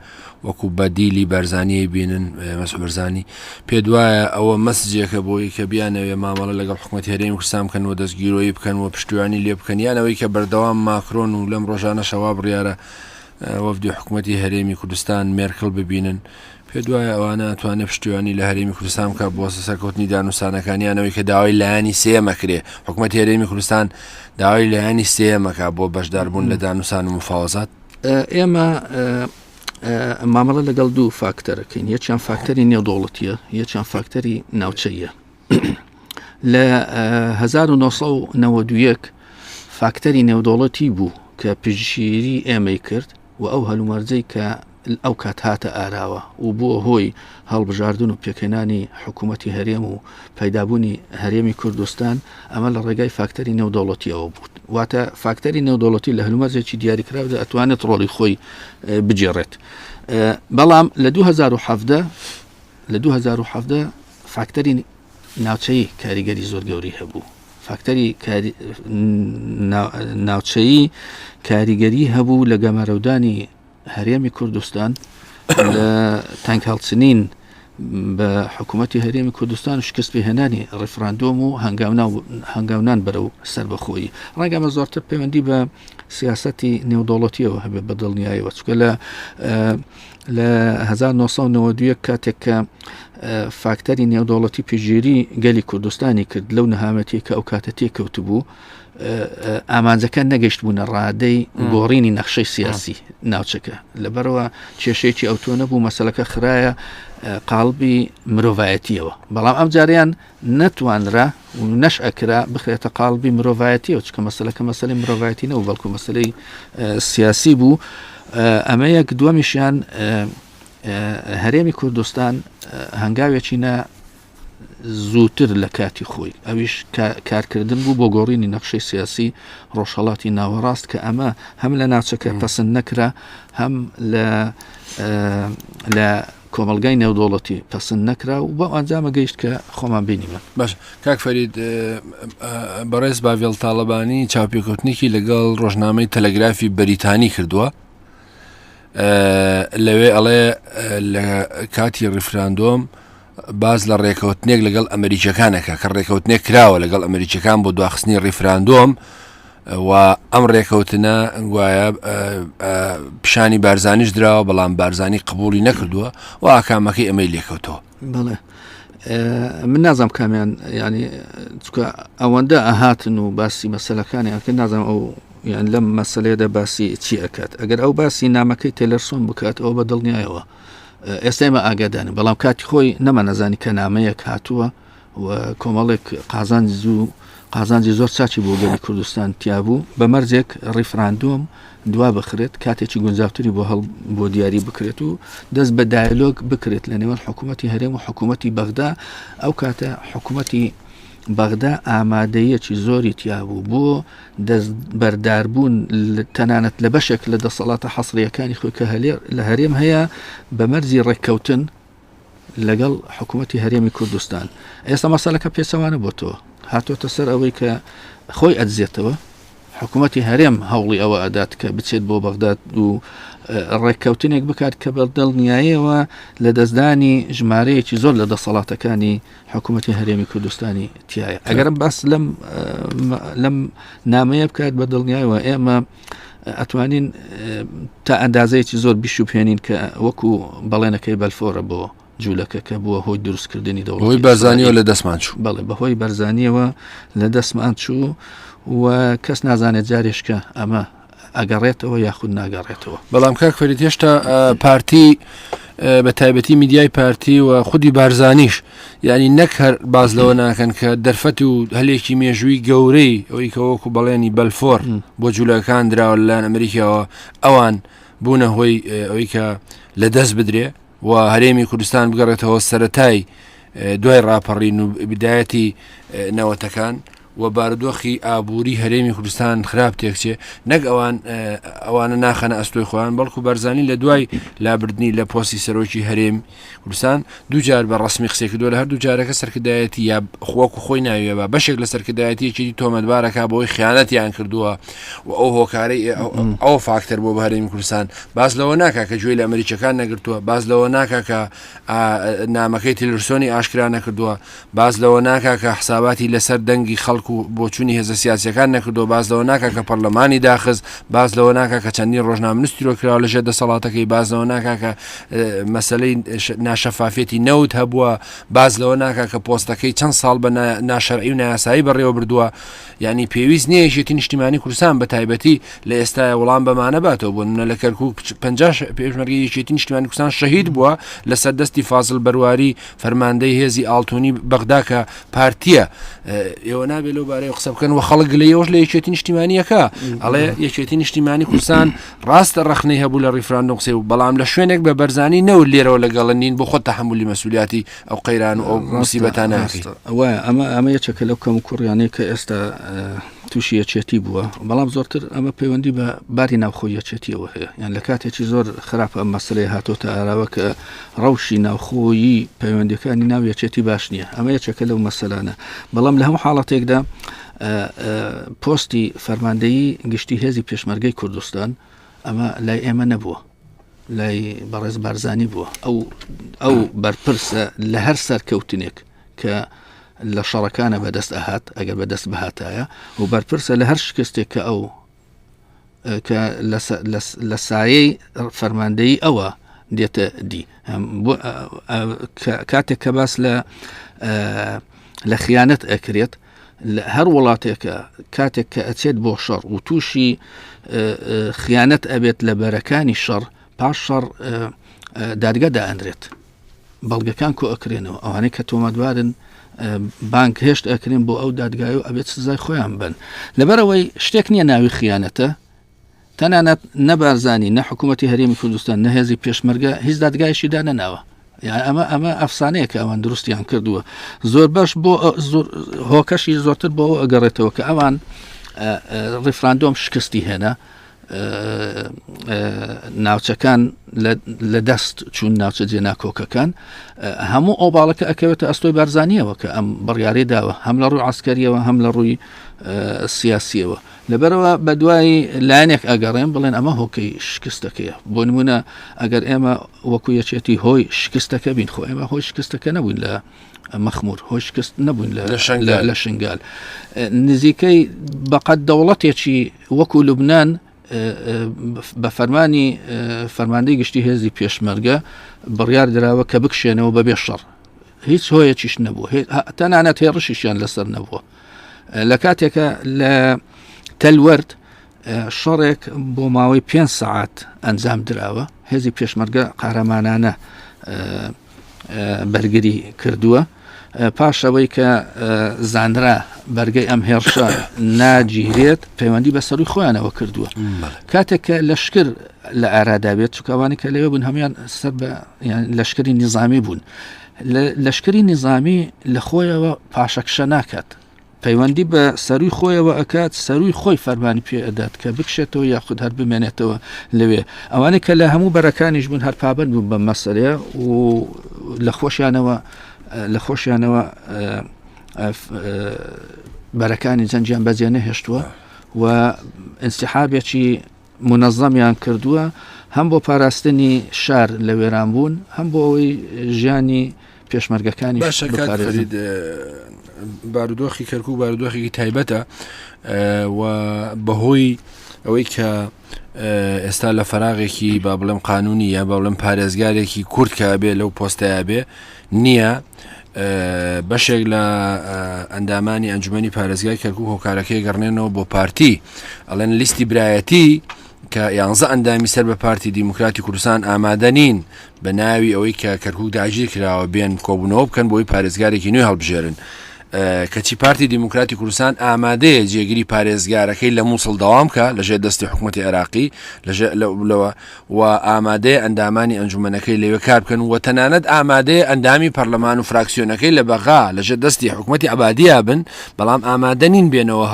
وەکو بەدیلی بارزانیە بینن مەسعود بارزانی پێ دوایە ئەوە مەسجێکە بۆی کە بیانەوێ مامەڵە لەگەڵ حکوومەتی هەرێمی کوردستان بکەن و دەستگیرۆیی بکەن و پشتیوانی لێ بکەن یانەوەی کە بەردەوام ماکرۆن و لەم ڕۆژانە شەوا بڕیارە وەفدی حکوومەتی هەرێمی کوردستان مێرکڵ ببینن پێ دوایە ئەوانە توانێت پشتیوانی لە هەرێمی کوردستان بکە بۆ سەرکەوتنی دانووسانەکانیانەوەی کە داوای لایانی سێمەکرێ حکوومەتی هەرێمی کوردستان داوای لایانی سێمەکە بۆ بەشداربوون لە دانووسان و مفاوەزات. ئێمە مامەڵە لەگەڵ دوو فاکتەرەکەین، یەکیان فاکتەری نێودوڵەتیە، یەکیان فاکتەری ناوچەیە. لە 1992 فاکتەری نێودوڵەتی بوو کە پشگیری ئێمەی کرد و ئەو هەلومەرجەی کە ئەو کات هاتە ئاراوە و بووە هۆی هەڵبژاردن و پێکەنانی حکوومەتی هەرێم و پەیدابوونی هەرێمی کوردستان ئەمە لە ڕێگای فاکتەری نێودوڵەتیەوە بوو. واتە فاکتەری نێودوڵەتی لە هەلومەرجێکی دیاریکراودا ئەتوانێت ڕۆڵی خۆی بجێڕێت. بەڵام لە 2017 فاکتەری ناوچەی کاریگەری زۆر گەوری هەبوو. فاکتەری ناوچەیی کاریگەری هەبوو لە گەمارەودانی هەرێمی کوردستان لە تانک هەڵچنین بە حکوومەتی هەرێمی کوردستان و شکست پێهێنانی ڕێفراندۆم و هەنگاونان بەرەو سربەخۆیی. ڕەنگەمە زۆرتر پەیوەندی بە سیاسەتی نێودوڵەتیەوە هەبێ بە دڵنیاییەوە، چونکە لە 1992 کاتێک کە فاکتەری نێودوڵەتی پێشگیری گەلی کوردستانی کرد لەو نەهامەتی کە ئەو کاتە تێکەوت بوو، ئامانجەکە نەگەشت بوونە ڕادەی گۆڕینی نەخشەی سیاسی ناوچەکە. لەبەرەوە کێشەیەکی ئەو تۆ نەبوو، مەسەلەکە خراە قاڵبی مرۆڤایەتیەوە. بەڵام ئەم جاریان نەتوانرا و نەشئەکرا بخرێتە قاڵبی مرۆڤایەتیەوە، چکە مەسەلەکە مەسەلەی مرۆڤایەتی نەبوو بەڵکو مەسەلەی سیاسی بوو. ئەمە یەک دووەمیشیان هەرێمی کوردستان هەنگاوێکی زووتر لە کاتی خۆی ئەویش کارکردن بوو بۆ گۆڕینی نەخشەی سیاسی ڕۆژهەڵاتی ناوەڕاست کە ئەمە هەم لە ناوچەکە پەسەند نەکرا، هەم لە کۆمەلگای نێودوڵەتی پەسەند نەکرا و بۆ ئەنجامە گەیشت کە خۆمان بینیمە. باش کاک فەرید، بەڕێز باڤێڵ تاڵەبانی چاوپێکەوتنێکی لەگەڵ ڕۆژنامەی تەلەگرافی بەریتانی کردووە، لەوێ ئەڵێ لە کاتی ڕیفراندۆم باز لە ڕێکەوتنێک لەگەڵ ئەمریکیەکانەکە کە ڕێکەوتنێک کراوە لەگەڵ ئەمریکیەکان بۆ دواخستنی ڕیفراندۆم و ئەم ڕێکەوتنە گوایە پیشانی بارزانیش دراوە، بەڵام بارزانی قبولی نەکردووە و ئاکامەکەی ئەمەی لێکەوتەوە. بەڵێ من نازم کامیان ینی چکە ئەوەندە ئەهاتن و باسی مەسەلەکانیان کە نازم ئەو یان لەم مەسەلەیەدا باسی چی ئەکات. ئەگەر ئەو باسی نامەکەی تێلەرسۆن بکات ئەوە بە دڵنیایەوە ئێستا ئێمە ئاگادانە، بەڵام کاتی خۆی نەمە نەزانی کە نامەیەک هاتووە و کۆمەڵێک قازانجی زۆر چاچی بۆ گەلی کوردستان تیابوو بە مەرجێک ڕیفراندۆم دوا بخرێت، کاتێکی گونجاوتری بۆ دیاری بکرێت و دەست بە دایلۆگ بکرێت لە نێوان حکوومەتی هەرێم و حکوومەتی بەغدا. ئەو کاتە حکوومەتی بەغدا ئامادەیەکی زۆری تیابوو بۆ دەست بەرداربوون تەنانەت لە بەشێک لە دەسەڵاتە حەسریەکانی خۆی کە لە هەرێم هەیە بە مەرجی ڕێککەوتن لەگەڵ حکوومەتی هەرێمی کوردستان. ئێستا مەسەلەکە پێچەوانە بۆ تۆ هاتۆتە سەر ئەوەی کە خۆی ئەدزێتەوە، حکوومەتی هەرێم هەوڵی ئەوە ئەدات کە بچێت بۆ بەغداد و ڕێککەوتنێک بکات کە بەدڵنیاییەوە لە دەستدانی ژمارەیەکی زۆر لە دەسەڵاتەکانی حکوومەتی هەرێمی کوردستانی تایە. ئەگەرم باس لەم نامەیە بکات بە دڵنیایەوە ئێمە ئەتوانین تا ئەندازەیەکی زۆر بیشوپێنین کە وەکو بەڵێنەکەی بەلفۆرە بۆ جوولەکە کە بووە هۆی دروستکردنی دەوڵەتی، هۆی بەرزانیەوە لە دەستمان چوو. بەڵێ بەهۆی بەرزانیەوە لە دەستمان چوو و کەس نازانێت جارێشکە ئەمە ئەگەڕێتەوە یاخود ناگەڕێتەوە. بەڵام کاک فەرید هێشتا پارتی بە تایبەتی میدیای پارتی و خودی بارزانیش یعنی نەک هەر باز لەوە ناکەن کە دەرفەت و هەلێکی مێژووی گەورەی ئەوەی کە وەکو بەڵێنی بەلفۆر بۆ جوولەکان دراوە لەلایەن ئەمریکاوە ئەوان بوونە هۆی ئەوەی کە لە دەست بدرێ و هەرێمی کوردستان بگەڕێتەوە سەرەتای دوای ڕاپەڕین و بدایەتی نەوەتەکان و بارودۆخی ئابووری هەرێمی کوردستان خراپ تێکچێ، نەک ئەوانە ناخەنە ئەستۆی خۆیان، بەڵکو بەرزانی لە دوای لابردنی لە پۆستی سەرۆکی هەرێم کوردستان دووجار بە ڕسمی قسێکردووە لە هەردوو جارەکە سەرکردایەتی یا خۆکو خۆی ناوێ بە بەشێک لە سەرکردایەتیەکی تۆمەتبارەکە بۆی خیانەتیان کردووە و ئەو هۆکارەی ئەو فاکتەر بۆ بە هەرێمی کوردستان باز لەوە ناکا کە گوێی لە ئەمریکیەکان نەگرتووە، باز لەوە ناکا کە نامەکەی تیلرسۆنی ئاشکرا نەکردووە، باز لەوە ناکا کە حساباتی لەسەر دەنگی خەڵک کەرکوو بۆچوونی هێزە سیاسیەکان نەکردو باز لەوە ناکە کە پەرلەمانی داخست باز لەوە ناکە کە چەندین ڕۆژنامەنووسیرۆ کراوە لەژێر دەسەڵاتەکەی باز لەوە ناکە کە مەسەلەی ناشەفافێتی نەوت هەبووە باز لەوە ناکە کە پۆستەکەی چەند ساڵ بە ناشەرعی و نایاسایی بەڕێوە بردووە یعنی پێویست نییە یەکێتی نیشتیمانی کوردستان بە تایبەتی لە ئێستای وەڵام بەمانە باتەوە بۆ نمونە لە کەرکووک 50 پێشمەرگەی یەکێتی نیشتیمانی کوردستان شەهید بووە لەسەر دەستی فازڵ بەرواری فەرماندەی هێزی ئاڵتونی بەغدا کە پارتیە ئێوە نابێت لەو بارەی قسە بکەن و خەڵک لەیەوەش لە یەکێتی نیشتیمانیەکە ئەڵێ یەکێتی نیشتیمانی کوردستان ڕاستە ڕەخنەی هەبوو لە ڕیفراندۆم قسەی و بەڵام لە شوێنێک بە بەرزانی نەوت لێرەوە لەگەڵ نین بۆ خۆت تەحمولی مەسئولیاتی ئەو قەیران و ئەو موسیبەتانە وایە ئەمە یەکێکە لەو کەم و کوڕیانەی کە ئێستا تووشی یەکێتی بووە بەڵام زۆرتر ئەمە پەیوەندی بە باری ناوخۆی یەکێتیەوە هەیە یان لە کاتێکی زۆر خراپە ئەم مەسەلەی هاتۆتە ئاراوە کە ڕەوشی ناوخۆیی پەیوەندیەکانی ناو یەکێتی باش نییە ئەمە یەکێکە لەو مەسەلانە بەڵام لە هەموو حاڵەتێکدا پۆستی فەرماندەیی گشتی هێزی پێشمەرگەی کوردستان ئەمە لای ئێمە نەبووە لای بەڕێز بارزانی بووە ئەو بەرپرسە لە هەر سەرکەوتنێک کە لە شەڕەکانە بەدەست ئەهات ئەگەر بەدەست بەهاتایە و بەرپرسە لە هەر شکستێک کە ئەو کە لە سایەی فەرماندەیی ئەوە دێتە دی کاتێک کە باس لە خیانەت ئەکرێت هەر وڵاتێکە کاتێک کە ئەچێت بۆ شەڕ و تووشی خیانەت ئەبێت لە بەرەکانی شەڕ پاش شەڕ دادگەدا ئەندرێت بەڵگەکان کۆ ئەکرێنەوە ئەوانەی کە تۆمەتبارن بانک هێشت ئەکرێن بۆ ئەو دادگای و ئەبێت سزای خۆیان بن لەبەرەوەی شتێک نییە ناوی خیانەتە تەنانەت نەبارزانی نە حکوومەتی هەرێمی کوردستان نەهێزی پێشمەرگە هیچ دادگایشی دانەناوە ئەمە ئەفسانەیە کە ئەوان دروستیان کردووە زۆر باش بۆ هۆکەشی زۆرتر بۆ ئەگەڕێتەوە کە ئەوان ڕیفراندۆم شکستی هێنا ناوچەکان لە دەست چون ناوچە جێناکۆکەکان هەموو ئۆباڵەکە ئەکەوێتە ئەستۆی بارزانیەوە کە ئەم بڕیارەی داوە هەم لە ڕووی عسکەریەوە هەم لە ڕووی سیاسیەوە لەبەرەوە بە دوای لایەنێک ئەگەڕێن بڵێن ئەمە هۆکەی شکستەکەیە بۆ نمونە ئەگەر ئێمە وەکو یەکێتی هۆی شکستەکە بین خۆ ئێمە هۆی شکستەکە نەبووین لە مەخمور هۆی شکست نەبووین لە شنگال نزیکەی بەقەت دەوڵەتێکی وەکو لوبنان بە فەرمانی فەرماندەی گشتی هێزی پێشمەرگە بڕیار دراوە کە بکشێنەوە بەبێ شەڕ هیچ هۆیەکیش نەبوو تەنانەت هێڕشیشیان لەسەر نەبووە لە کاتێکە لە تەلوەرد شەڕێک بۆ ماوەی 5 ساعات ئەنجام دراوە هێزی پێشمەرگە قارەمانانە بەرگری کردووە پاشەوەی کە زانرا بەرگەی ئەم هێرشە ناگیرێت پەیوەندی بە سەروی خۆیانەوە کردووە کاتێک کە لەشکر لە ئارادابێت چکەوانی کە لەوێ بوون هەمان سەر بە لەشکری نیزامی بوون لەشکری نیزامی لە خۆیەوە پاشەکشە ناکات پەیوەندی بە سەروی خۆیەوە ئەکات سەروی خۆی فەرمانی پێ ئەدات کە بکشێتەوە یاخود هەر بمێنێتەوە لەوێ ئەوانەی کە لە هەموو بەرەکانیش بوون هەر پابند بوون بە مەسەرەیە و لە خۆشیانەوە بەرەکانی جەنجیان بەجێ نەهێشتووە و ئینسیحابێکی منەظەمیان کردووە هەم بۆ پاراستنی شار لە وێران بوون هەم بۆ ئەوەی ژیانی پێشمەرگەکانی بارودۆخی کەرکوو بارودۆخێکی تایبەتە و بەهۆی ئەوەی کە ئێستا لە فەراغێکی با بڵێم قانونی یا با بڵێم پارێزگارێکی کورد کە بێ لەو پۆستەیە بێ نییە بەشێک لە ئەندامانی ئەنجومەنی پارێزگای کەرکوو هۆکارەکەی گەڕنێنەوە بۆ پارتی ئەڵێن لیستی برایەتی کە 11 ئەندامی سەر بە پارتی دیموکراتی کوردستان ئامادە نین بە ناوی ئەوەی کە کەرکوو داگیر کراوە بێن کۆبوونەوە بکەن بۆی پارێزگارێکی نوێ هەڵبژێرن کەچی پارتی دیموکراتی کوردستان ئامادەیە جێگیری پارێزگارەکەی لە مووسڵ دەوام کە لەژێر دەستی حکوومەتی عێراقی لەوە و ئامادەیە ئەندامانی ئەنجومەنەکەی لەوێ کار بکەن و تەنانەت ئامادەیە ئەندامی پەرلەمان و فراکسیۆنەکەی لە بەغا لەژێر دەستی حکوومەتی عەبادیە بن بەڵام ئامادە نین بێنەوە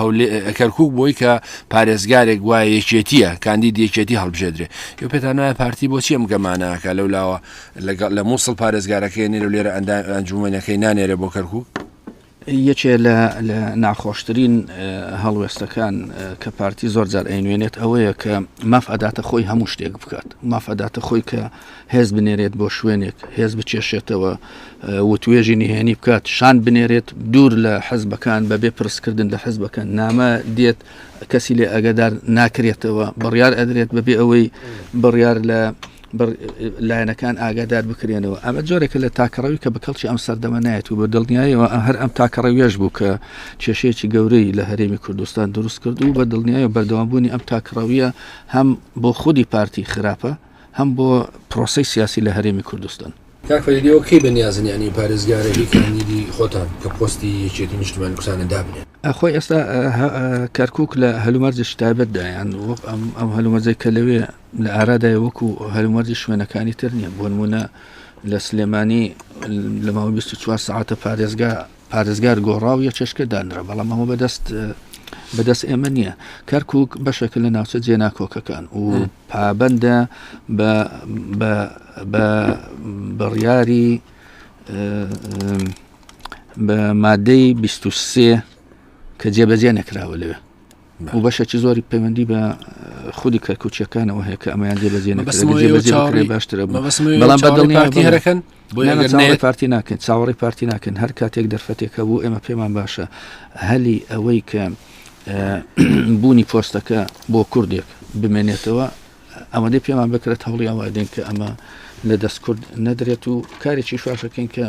کەرکووک بۆی کە پارێزگارێک وایە یەکێتیە کاندید یەکێتی هەڵبژێدرێ یۆ پێتان وایە پارتی بۆچی ئەم گەمانەکە لەولاوە لە مووسڵ پارێزگارەکەی نێرە لێرە ئەنجومەنەکەی نانێرە بۆ کەرکووک یەکێ لە ناخۆشترین هەڵوێستەکان کە پارتی زۆر جار ئەینوێنێت ئەوەیە کە مافەداتە خۆی هەموو شتێک بکات مافەداتە خۆی کە هێز بنێرێت بۆ شوێنێک هێز بچێشێتەوە وتوێژی نهێنی بکات شان بنێرێت دوور لە حەزبەکان بەبێ پرسکردن لە حەزبەکان نامە دێت کەسی لێ ئەگەدار ناکرێتەوە بڕیار ئەدرێت بەبێ ئەوەی بڕیار لە لایەنەکان ئاگادار بکرێنەوە ئەمە جۆرێکە لە تاکەڕەوی کە بەکەڵکی ئەم سەردەمە نایەت و بە دڵنیایەوە هەر ئەم تاکەڕەویەش بوو کە کێشەیەکی گەورەی لە هەرێمی کوردستان دروست کرد و بە دڵنیایە بەردەوامبوونی ئەم تاکەڕەویە هەم بۆ خودی پارتی خراپە هەم بۆ پرۆسەی سیاسی لە هەرێمی کوردستان کاکفەریدەوە کەی بەنیازن ینی پارێزگارێکی کاندیدی خۆتان کە پۆستی یەکێتی نیشتیمانی کوردستانە دابنێن ئەخۆی ئێستا کەرکووک لە هەلومەرجش تایبەتدایان ئەم هەلومەرجەی کە لەوێ لە ئارادای وەکو هەلومەرجی شوێنەکانی تر نییە بۆ نمونە لە سلێمانی لە ماوەی 24 ساعتە پارێزگار گۆڕاو یە چێشکە دانرا بەڵام هەموو بەدەست ئێمە نییە کەرکووک بەشێکە لە ناوچە جێناکۆکەکان و پابەندە بە بڕیاری بە مادەی 23 کە جێبەجێ نەکراوە لەوێ و بەشێکی زۆری پەیوەندی بە خودی کەرکوچیەکانەوە هەیە کە ئەمەیان جێبەجێ نەکرێت باشترە بەڵام بەدڵنیای هەرەکەن پارتی ناکەن چاوەڕی پارتی ناکەن هەر کاتێک دەرفەتێکە بوو ئێمە پێمان باشە هەلی ئەوەی کە بوونی پۆستەکە بۆ کوردێک بمێنێتەوە ئەمەدەی پێمان بکرێت هەوڵی ئەوادێن کە ئەمە لە دەست کورد نەدرێت و کارێکی شواشەکەین کە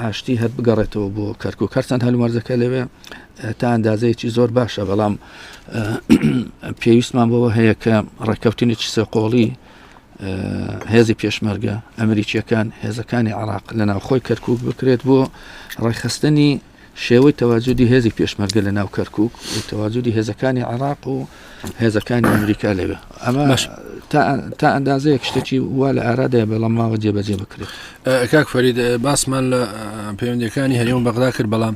ئاشتی هەر بگەڕێتەوە بۆ کەرکووک هەرچەند هەلومەرجەکە لەوێ تا ئەندازەیەکی زۆر باشە بەڵام پێویستمان بەوە هەیە کە ڕێککەوتنێکی سێقۆڵی هێزی پێشمەرگە ئەمریکیەکان هێزەکانی عراق لە ناوخۆی کەرکووک بکرێت بۆ ڕێکخستنی شێوەی تەواجودی هێزی پێشمەرگە لە ناو کەرکووک و تەواجودی هێزەکانی عراق و هێزەکانی ئەمریکا لەوێ ئەمە تا ئەندازەیەک شتێکی وا لە ئارادەیە بەڵام ماوە جێبەجێ بکرێت کاک فەرید باسمان لە پەیوەندیەکانی هەرێم بەغدا کرد بەڵام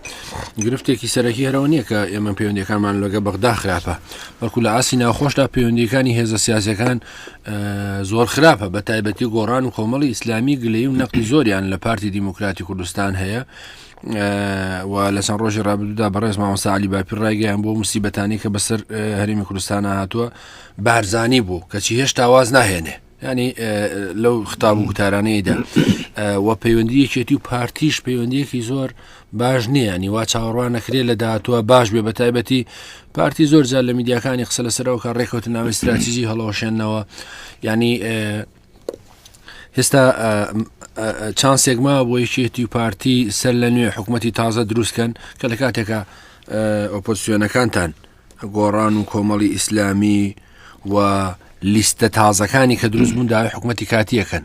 گرفتێکی سەرەکی هەرەوە نییە کە ئێمە پەیوەندیەکانمان لەگە بەغدا خراپە بەڵکو لە ئاسی ناوخۆشدا پەیوەندیەکانی هێزە سیاسەکان زۆر خراپە بە تایبەتی گۆڕان و کۆمەڵی ئیسلامی گلەیی و نەقدی زۆریان لە پارتی دیموکراتی کوردستان هەیە و لە چەند ڕۆژی ڕابردوودا بەڕێز مامۆستا عەلی باپیر ڕایگەیان بۆ موسیبەتانی کە بەسەر هەرێمی کوردستانە هاتووە بارزانی بوو کەچی هێشتا واز ناهێنێ ینی لەو خطاب و وتارانەیەدا و پەیوەندیەکێتی و پارتیش پەیوەندیەکی زۆر باش نییە ینی وا چاوەڕوان نەکرێت لە داهاتووە باش بێ بە تایبەتی پارتی زۆر جار لە میدیاکانی قسە لەسەرەوە کە ڕێکەوتن ناوی استراتیژی هەڵەوەشێننەوە ینی هێستا چانسێک ما بۆ یەکێتی و پارتی سەر لە نوێ حکوومەتی تازە دروستکەن کە لە کاتێکە ئۆپۆزیسیۆنەکانتان گۆڕان و کۆمەڵی ئیسلامی و لیستە تازەکانی کە دروست بوون داوای حکوومەتی کاتیەکەن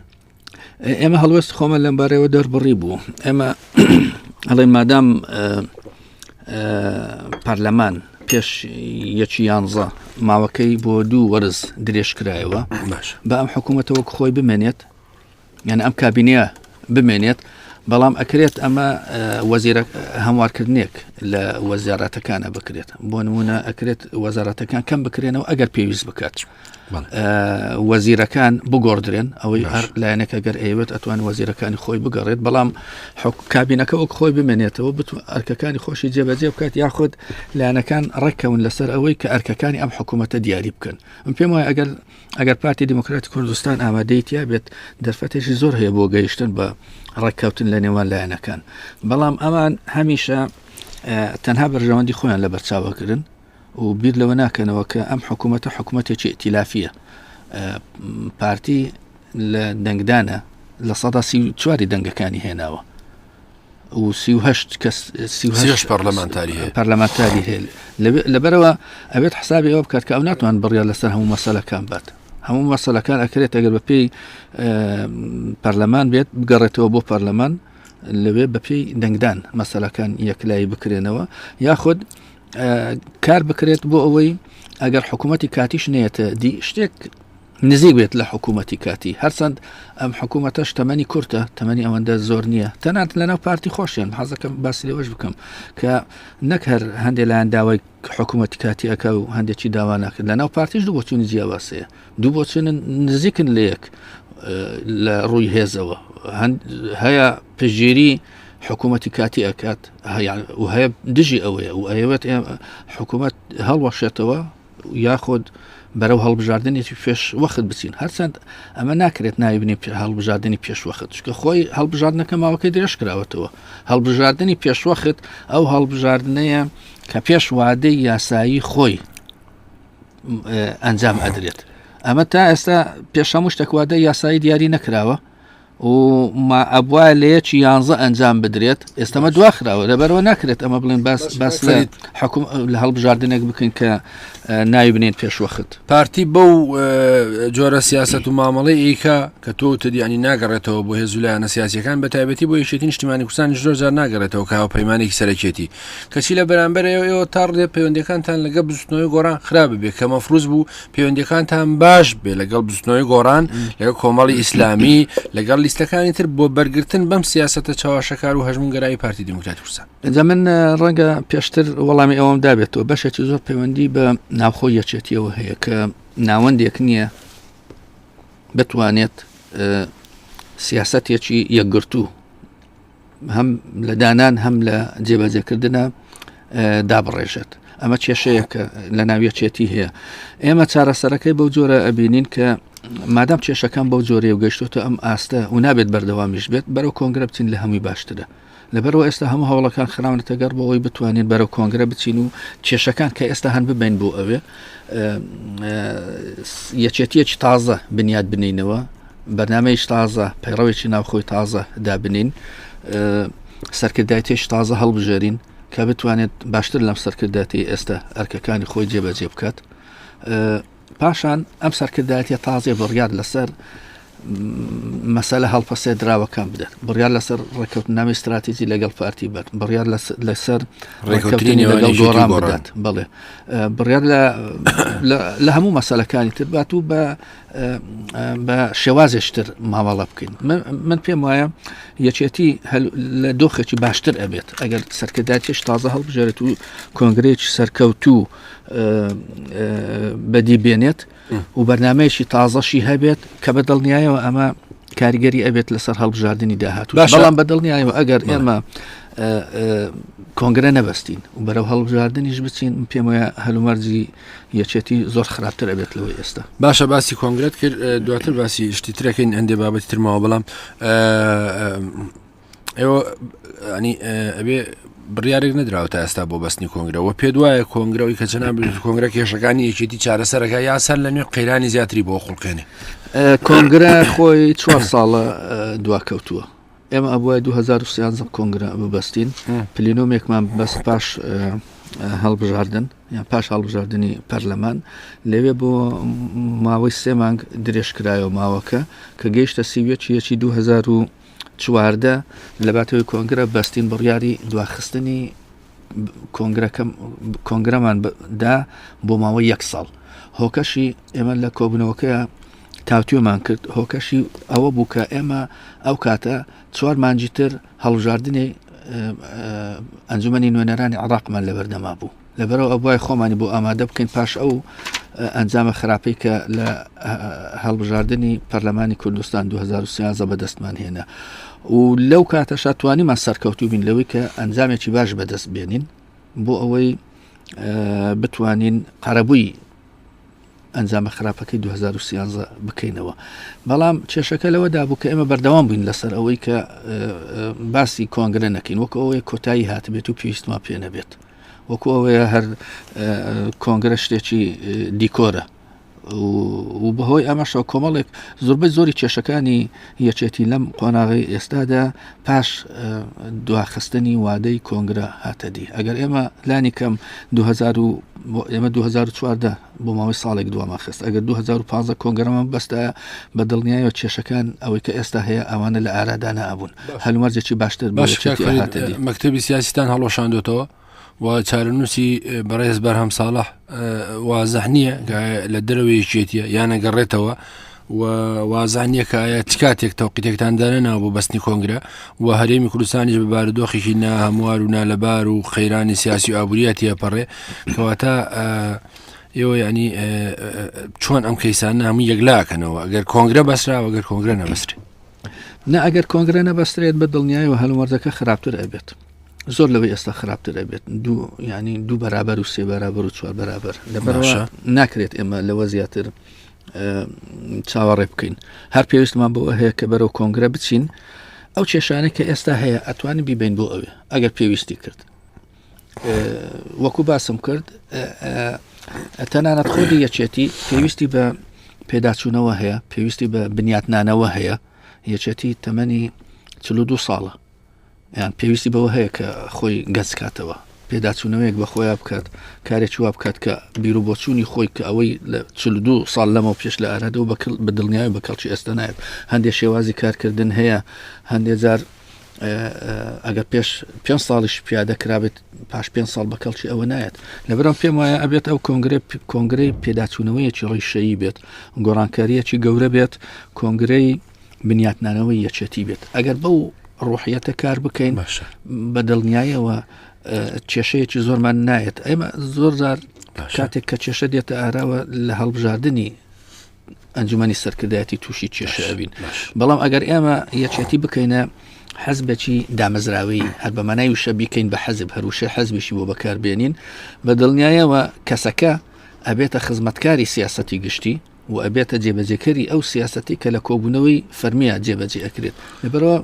ئێمە هەڵوێست خۆمە لەم بارەوە دەربڕی بوو ئێمە ئەڵێ مادام پەرلەمان پێش یەکی یانزە ماوەکەی بۆ 2 وەرز درێژکرایەوە بە ئەم حکوومەتەوە خۆی بمێنێت یعنی ئەم کابینەیە بمێنێت بەڵام ئەکرێت ئەمە وەزیرە هەموارکردنێک لە وەزارەتەکانە بکرێت بۆ نمونە ئەکرێت وەزارەتەکان کەم بکرێنەوە ئەگەر پێویست بکات وەزیرەکان بگۆڕدرێن ئەوەی هەر لایەنێک ئەگەر ئەیوێت ئەتوانێت وەزیرەکانی خۆی بگەڕێت بەڵام کابینەکە وەک خۆی بمێنێتەوە ئەرکەکانی خۆشی جێبەجێ بکات یاخود لایەنەکان ڕێککەون لەسەر ئەوەی کە ئەرکەکانی ئەم حکوومەتە دیاری بکەن پێم وایە ئەگەر پارتی دیموکراتی کوردستان ئامادەیتیا بێت دەرفەتێکی زۆر هەیە بۆ گەیشتن بە ڕێککەوتن لە نێوان لایەنەکان بەڵام ئەمان هەمیشە تەنها بەرژەوەندی خۆیان لە بەرچاوەکردن و بیر لەوە ناکەنەوە کە ئەم حکوومەتە حکوومەتێکی ئیتیلافیە پارتی لە دەنگدانە لە 134 دەنگەکانی هێناوە و 38 پەرلەمانتاری هەیە لەبەرەوە ئەبێت حسابی ئەوە بکات کە ئەو ناتوان بڕیار لەسەر هەموو مەسەلەکان بات هەموو مەسەلەکان ئەکرێت ئەگەر بەپێی پەرلەمان بێت بگەڕێتەوە بۆ پەرلەمان لەوێ بەپێی دەنگدان مەسەلەکان یەکلایی بکرێنەوە یاخود کار بکرێت بۆ ئەوەی ئەگەر حکوومەتی کاتیش نێتە دی شتێک نزیک بێت لە حکوومەتی کاتی هەرچەند ئەم حکوومەتەش تەمەنی کورتە تەمەنی ئەوەندە زۆر نییە تەنانەت لەناو پارتی خۆشیان حەزەکەم باسی لەوەش بکەم کە نەک هەر هەندێک لایەن داوای حکوومەتی کاتی ئەکە و هەندێکی داوا ناکرد لەناو پارتیش دوو بۆچوونی جیاواسەیە دوو بۆچوونن نزیکن لە یەک لە ڕووی هێزەوە هەیە پژگیری حکوومەتی کاتی ئەکات و هەیە دژی ئەوەیە و ئەوێت حکوومەت هەڵوەشێتەوە یاخود بەرەو هەڵبژاردنێکی پێش وەخت بچین هەرچەند ئەمە ناکرێت ناویبنی هەڵبژاردننی پێشوەخت چکە خۆی هەڵبژاردنەکە ماوەکەی درێژ کراوەتەوە هەڵبژاردننی پێشوەخت ئەو هەڵبژاردنەیە کە پێش وادەی یاسایی خۆی ئەنجام ئەدرێت ئەمە تا ئێستا پێش هەموو شتێک وادەی یاسایی دیاری نەکراوە و ما ئەبوا لەیەکی 11 ئەنجام بدرێت ئێستەمە دواخراوە لەبەرەوە ناکرێت ئەمە بڵێن باس لە هەڵبژاردنێک بکەین کە ناوی بنێن پێشوەخت پارتی بەو جۆرە سیاست و مامەڵی ئیکا کە تۆ تدیانی ناگەڕێتەوە بۆ هێزولایەنە سیاسیەکان بە تایبەتی بۆ یەکێتی نیشتیمانی کوردستان زۆر جار ناگەڕێتەوە کە هاوپەیمانێکی سەرەکێتی کەچی لە بەرامبەرەوە ئێوە تا ڕێ پەیوەندەکانتان لەگەڵ بزوتنەوەی گۆڕان خراپ بێت کە مەفروض بوو پەیوەندەکانتان باش بێ لەگەڵ بزوتنەوەی گۆڕان لەگەڵ کۆمەڵی ئیسلامی لەگەڵ لیستەکانی تر بۆ بەرگرتن بەم سیاسەتە چاواشەکار و هەژمونگەرایی پارتی دموکراتی کوردستان ئەجا من ڕەنگە پێشتر وەڵامی ئەوەم دابێتەوە بەشێکی زۆر پەیوەندی بە ناوخۆی یەکێتیەوە هەیە کە ناوەندێک نییە بتوانێت سیاسەتێکی یەکگرتوو هەم لە دانان هەم لە جێبەجێکردنە دابڕێژێت ئەمە کێشەیەکە لە ناویەکێتی هەیە ئێمە چارەسەرەکەی بەو جۆرە ئەبینین کە مادام کێشەکان بەو جۆرەیە و گەیشتۆتە ئەم ئاستە و نابێت بەردەوامیش بێت بەرەو کۆنگرە بچین لە هەمووی باشترە لەبەرەوە ئێستا هەموو هەوڵەکان خراونەتە گەڕ بۆەوەی بتوانین بەرەو کۆنگرە بچین و کێشەکان کە ئێستا هەن ببین بۆ ئەوێ یەکێتیەکی تازە بنیاد بنینەوە بەرنامەیەکی تازە پەیڕەوێکی ناوخۆی تازە دابنین سەرکردایەتێکی تازە هەڵبژێرین کە بتوانێت باشتر لەم سەرکردایەتی ئێستا ئەرکەکانی خۆی جێبەجێ بکات پاشان ئەم سەرکردایەتیە تازێ بڕیار لەسەر مەسەلە هەڵپەسێ دراوەکان بدات بڕیار لەسەر ڕێکەوتنامەی استراتیجی لەگەڵ پارتی بێت بڕیار لەسەر ڕێکەوتنی لەگەڵ گۆڕان بدات بڵێ بڕیار لە هەموو مەسەلەکانی تر بات و بە شێوازێشتر مامەڵە بکەین من پێم وایە یەکێتی لە دۆخێکی باشتر ئەبێت ئەگەر سەرکردایەتیش تازە هەڵبژێرێت و کۆنگرێکی سەرکەوتوو بەدی بێنێت و بەرنامەیەکی تازەشی هەبێت کە بەدڵنیایەوە ئەمە کاریگەری ئەبێت لەسەر هەڵبژاردننی داهاتوو بەڵام بەدڵنیایەوە ئەگەر ئێمە کۆنگرە نەبەستین و بەرەو هەڵبژاردننیش بچین پێم وایە هەلومەرجی یەکێتی زۆر خراپتر ئەبێت لەوەی ئێستا باشە باسی کۆنگرێت کرد دواتر باسی شتی ترەکەین هەندێ بابەتی ترماوە بەڵام ئێوە ینی ئەبێ بڕیارێک نەدراوە تا ئێستا بۆ بەستنی کۆنگرەوە پێ دوایە کۆنگرەوەی کە چەنان کۆنگرە کێشەکانی یەکێتی چارەسەرەکە یاسەر لە نوێ قەیرانی زیاتری بۆ خوڵکێنێ کۆنگرە خۆی 4 ساڵە دواکەوتووە ئێمە ئەبووە 2013 کۆنگرە ببەستین پلینۆمێکمان بەست پاش هەڵبژاردن یان پاش هەڵبژاردننی پەرلەمان لەوێ بۆ ماوەی 3 مانگ درێژکرایەوە ماوەکە کە گەیشتە سیوێکی 2014 لە باتەوەی کۆنگرە بەستین بڕیاری دواخستنی کۆنگرەمان دا بۆ ماوەی 1 ساڵ هۆکەشی ئێمە لە کۆبنەوەکەیە تاوتوێمان کرد هۆکەشی ئەوە بوو کە ئێمە ئەو کاتە 4 مانجی تر هەڵبژاردنی ئەنجومەنی نوێنەرانی عێراقمان لەبەردەما بوو لەبەرەوە ئەوای خۆمانی بۆ ئامادە بکەین پاش ئەو ئەنجامە خراپەی کە لە هەڵبژاردننی پەرلەمانی کوردستان 2013 بەدەستمان هێنا و لەو کاتەشا توانیمان سەرکەوتوو بین لەوەی کە ئەنجامێکی باش بەدەست بێنین بۆ ئەوەی بتوانین قەرەبووی ئەنجامە خراپەکەی 2013 بکەینەوە بەڵام کێشەکە لەوەدا بوو کە ئێمە بەردەوام بووین لەسەر ئەوەی کە باسی کۆنگرە نەکەین وەکو ئەوەیە کۆتایی هاتبێت و پێویستمان پێ نەبێت وەکو ئەوەیە هەر کۆنگرە شتێکی دیکۆرە و بەهۆی ئەمەشەوە کۆمەڵێک زۆربەی زۆری کێشەکانی یەکێتی لەم قۆناغی ئێستادا پاش دواخستنی وادەی کۆنگرە هاتەدی ئەگەر ئێمە لانی کەم 2014 بۆ ماوەی ساڵێک دوامان خست ئەگەر 2015 کۆنگرەمان بەستە بە دڵنیایەوە کێشەکان ئەوەی کە ئێستا هەیە ئەوانە لە ئارادا نەبوون هەلومەرجێکی باشتر مەکتەبی سیاسیتان هەڵۆشاندوێتەوە و چارەنووسی بەڕێز بەرهەم ساڵح وازەح نییە لە دەرەوەی یەکێتیە یانە گەڕێتەوە و وازان نییە کە ئایا چ کاتێک تەوقیتێکتان دانەناوە بۆ بەستنی کۆنگرە و هەرێمی کوردستانیش بە بارودۆخێکی ناهەموار و نالەبار و خەیرانی سیاسی و ئابووریەتی ئەپەڕێ کەواتە ئێوە ینی چۆن ئەم کەیسانە هەموو یەکلاکەنەوە ئەگەر کۆنگرە بەسراوە ئەگەر کۆنگرە نەبەسرێ نا ئەگەر کۆنگرە نەبەسترێت بە دڵنیایەوە هەلومەرزەکە خراپتر ئەبێت زۆر لەوەی ئێستا خراپتر ئەبێت دوو بەرابەر و سێ بەرابەر و چوار بەرابەر لەبەرەوە ناکرێت ئێمە لەوە زیاتر چاوەڕێ بکەین هەر پێویستمان بۆ هەیە کە بەرەو کۆنگرە بچین ئەو کێشانە کە ئێستا هەیە ئەتوانین بیبین بۆ ئەوێ ئەگەر پێویستی کرد وەکو باسم کرد تەنانەت خۆی یەکێتی پێویستی بە پێداچوونەوە هەیە پێویستی بە بنیاتنانەوە هەیە یەکێتی تەمەنی 42 ساڵە یان پێویستی بەوە هەیە کە خۆی گەز کاتەوە پێداچوونەوەیەک بە خۆیان بکات کارێکی وا بکات کە بیرو بۆچوونی خۆی کە ئەوەی لە 42 ساڵ لەمە پێش لە ئارادەوە بە دڵنیای بە کەڵکی ئێستا نایێت هەندێک شێوازی کارکردن هەیە هەندێک جار ئەگەر پێش 5 ساڵیش پیادە کرابێت پاش 5 ساڵ بە کەڵکی ئەوە نایەت لەبەرم پێم وایە ئەبێت ئەو کۆنگرەی پێداچوونەوەیەکی ڕیشەیی بێت گۆڕانکاریەکی گەورە بێت کۆنگرەی بنیاتنانەوەی یەکێتی بێت ئەگەر بەو ڕوحیەتە کار بکەین بە دڵنیایەوە کێشەیەکی زۆرمان نایەت ئێمە زۆر جار کاتێک کە کێشە دێتە ئاراوە لە هەڵبژاردننی ئەنجومەنی سەرکردایەتی تووشی کێشە ئەبین بەڵام ئەگەر ئێمە یەکێتی بکەینە حەزبێکی دامەزراوی هەر بە مانای وشە بیکەین بە حەزب هەروشە حەزبیشی بۆ بەکاربێنین بە دڵنیایەوە کەسەکە ئەبێتە خزمەتکاری سیاسەتی گشتی و ئەبێتە جێبەجێکەری ئەو سیاسەتی کە لە کۆبوونەوەی فەرمیە جێبەجێ ئەکرێت لەبەرەوە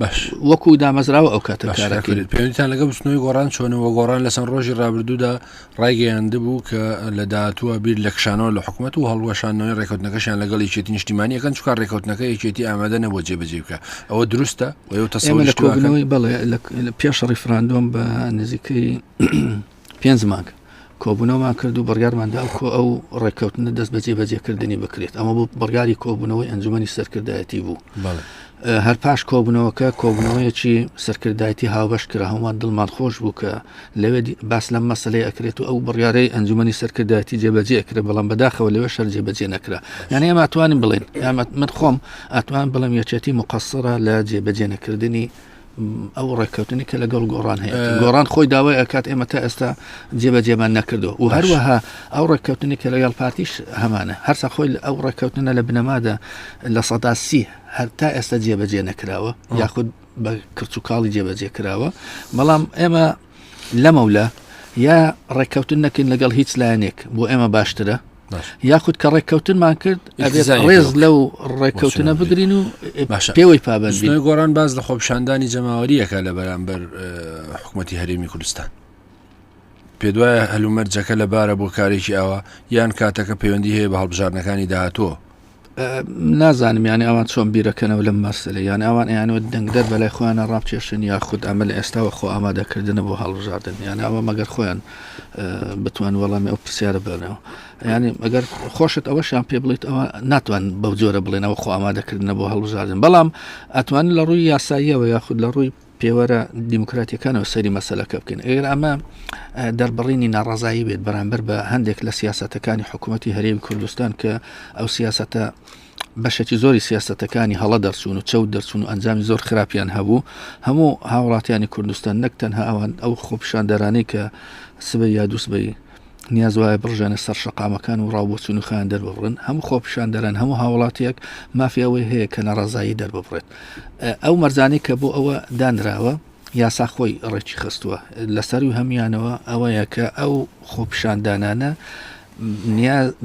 وەکو دامەزراوە ئەو کاتە کارەکەێت پێویستیان لەگە بچنەوەی گۆڕان چۆنەوە گۆڕان لەسەر ڕۆژی ڕابردوودا ڕایگەیاندە بوو کە لە داهاتووە بیر لە کشانەوە لە حکوومەت و هەڵوەشانەوەی ڕێکەوتنەکەشیان لەگەڵ یەکێتی نیشتیمانیەکان چکار ڕێکەوتنەکە یەکێتی ئامادە نەبووە جێبەجێ بکە ئەوە دروستە و ئەو تەسەووری کۆبوونەوەی بەڵێ پێش ڕیفراندۆم بە نزیکەی 5 مانگ کۆبوونەوەمان کرد و بڕیارماندا ئەو ڕێککەوتنە دەست بەجێ بەجێکردنی بکرێت ئەمە بوو بڕیاری کۆبوونەوەی ئەنجومەنی سەرکردایەتی بوو هەر پاش کۆبوونەوەکە کۆبوونەوەیەکی سەرکردایەتی هاوبەش کرا هەمومان دڵمان خۆش بوو کە لەوێ باس لەم مەسلەی ئەکرێت و ئەو بڕیارەی ئەنجومەنی سەرکردایەتی جێبەجێ ئەکرێت بەڵام بەداخەوە لەوێ شەر جێبەجێ نەکرا یعنی ئێمە ئەتوانین بڵێن من خۆم ئەتوان بڵم یەکێتی مقەسرە لە جێبەجێ نەکردنی ئەو ڕێککەوتنی کە لەگەڵ گۆڕان هەیە گۆڕان خۆی داوای ئەکات ئێمە تا ئێستا جێبەجێمان نەکردو و هەروەها ئەو ڕێککەوتنی کە لەگەڵ پارتیش هەمانە هەرسا خۆی ئەو ڕێککەوتنە لە بنەمادا لە سەدا 30 هەر تا ئێستا جێبەجێ نەکراوە یاخود بە کرچووکاڵی جێبەجێ کراوە بەڵام ئێمە لەمەولە یا ڕێککەوتن نەکەین لەگەڵ هیچ لایەنێک بۆ ئێمە باشترە یاخود کە ڕێککەوتنمان کرد ڕێز لەو ڕێککەوتنە بگرین و پێوەی پابندی گۆڕان باز لە خۆپشاندانی جەماوەریەکە لە بەرامبەر حکوومەتی هەرێمی کوردستان پێ دوایە هەلومەرجەکە لەبارە بۆ کارێکی ئەوە یان کاتەکە پەیوەندی هەیە بە هەڵبژاردنەکانی داهاتوە نازانم یانی ئەوان چۆن بیرەکەنەوە لەم مەسلەی یان ئەوان یانوە دەنگدەر بەلای خۆیانە ڕابکێشن یا خود ئەمە لە ئێستاوە خۆ ئامادەکردنە بۆ هەڵبژاردن یان ئەوە مەگەر خۆیان بتوان وەڵامی ئەو پرسیارە بێنەوە ینی ئەگەر خۆشت ئەوەشیان پێ بڵیت ئەوە ناتوان بەو جۆرە بڵێنەوە خۆ ئامادەکردنە بۆ هەڵبژاردن بەڵام ئەتوانین لە ڕووی یاساییەوە یاخود لە ڕووی پێوەرە دیموکراتیەکانەوە سەری مەسەلەکە بکەین ئێر ئەمە دەربڕینی ناڕازایی بێت بەرامبەر بە هەندێک لە سیاسەتەکانی حکوومەتی هەرێمی کوردستان کە ئەو سیاسەتە بەشێکی زۆری سیاسەتەکانی هەڵە دەرچوون و چەوت دەرچوون و ئەنجامی زۆر خراپیان هەبوو هەموو هاوڵاتیانی کوردستان نەک تەنها ئەوان ئەو خۆپشاندەرانەی کە سبەی یا دووسبەی نیاز وایە بڕژانە سەر شەقامەکان و ڕاوبۆچوون و خۆیان دەربڕن هەموو خۆپشاندەران هەموو هاوڵاتیەک مافی ئەوەی هەیە کە نەڕازایی دەرببڕێت ئەو مەرزانەی کە بۆ ئەوە دانراوە یاسا خۆی ڕێکی خستووە لەسەروی هەمیانەوە ئەوەیە کە ئەو خۆپشاندانانە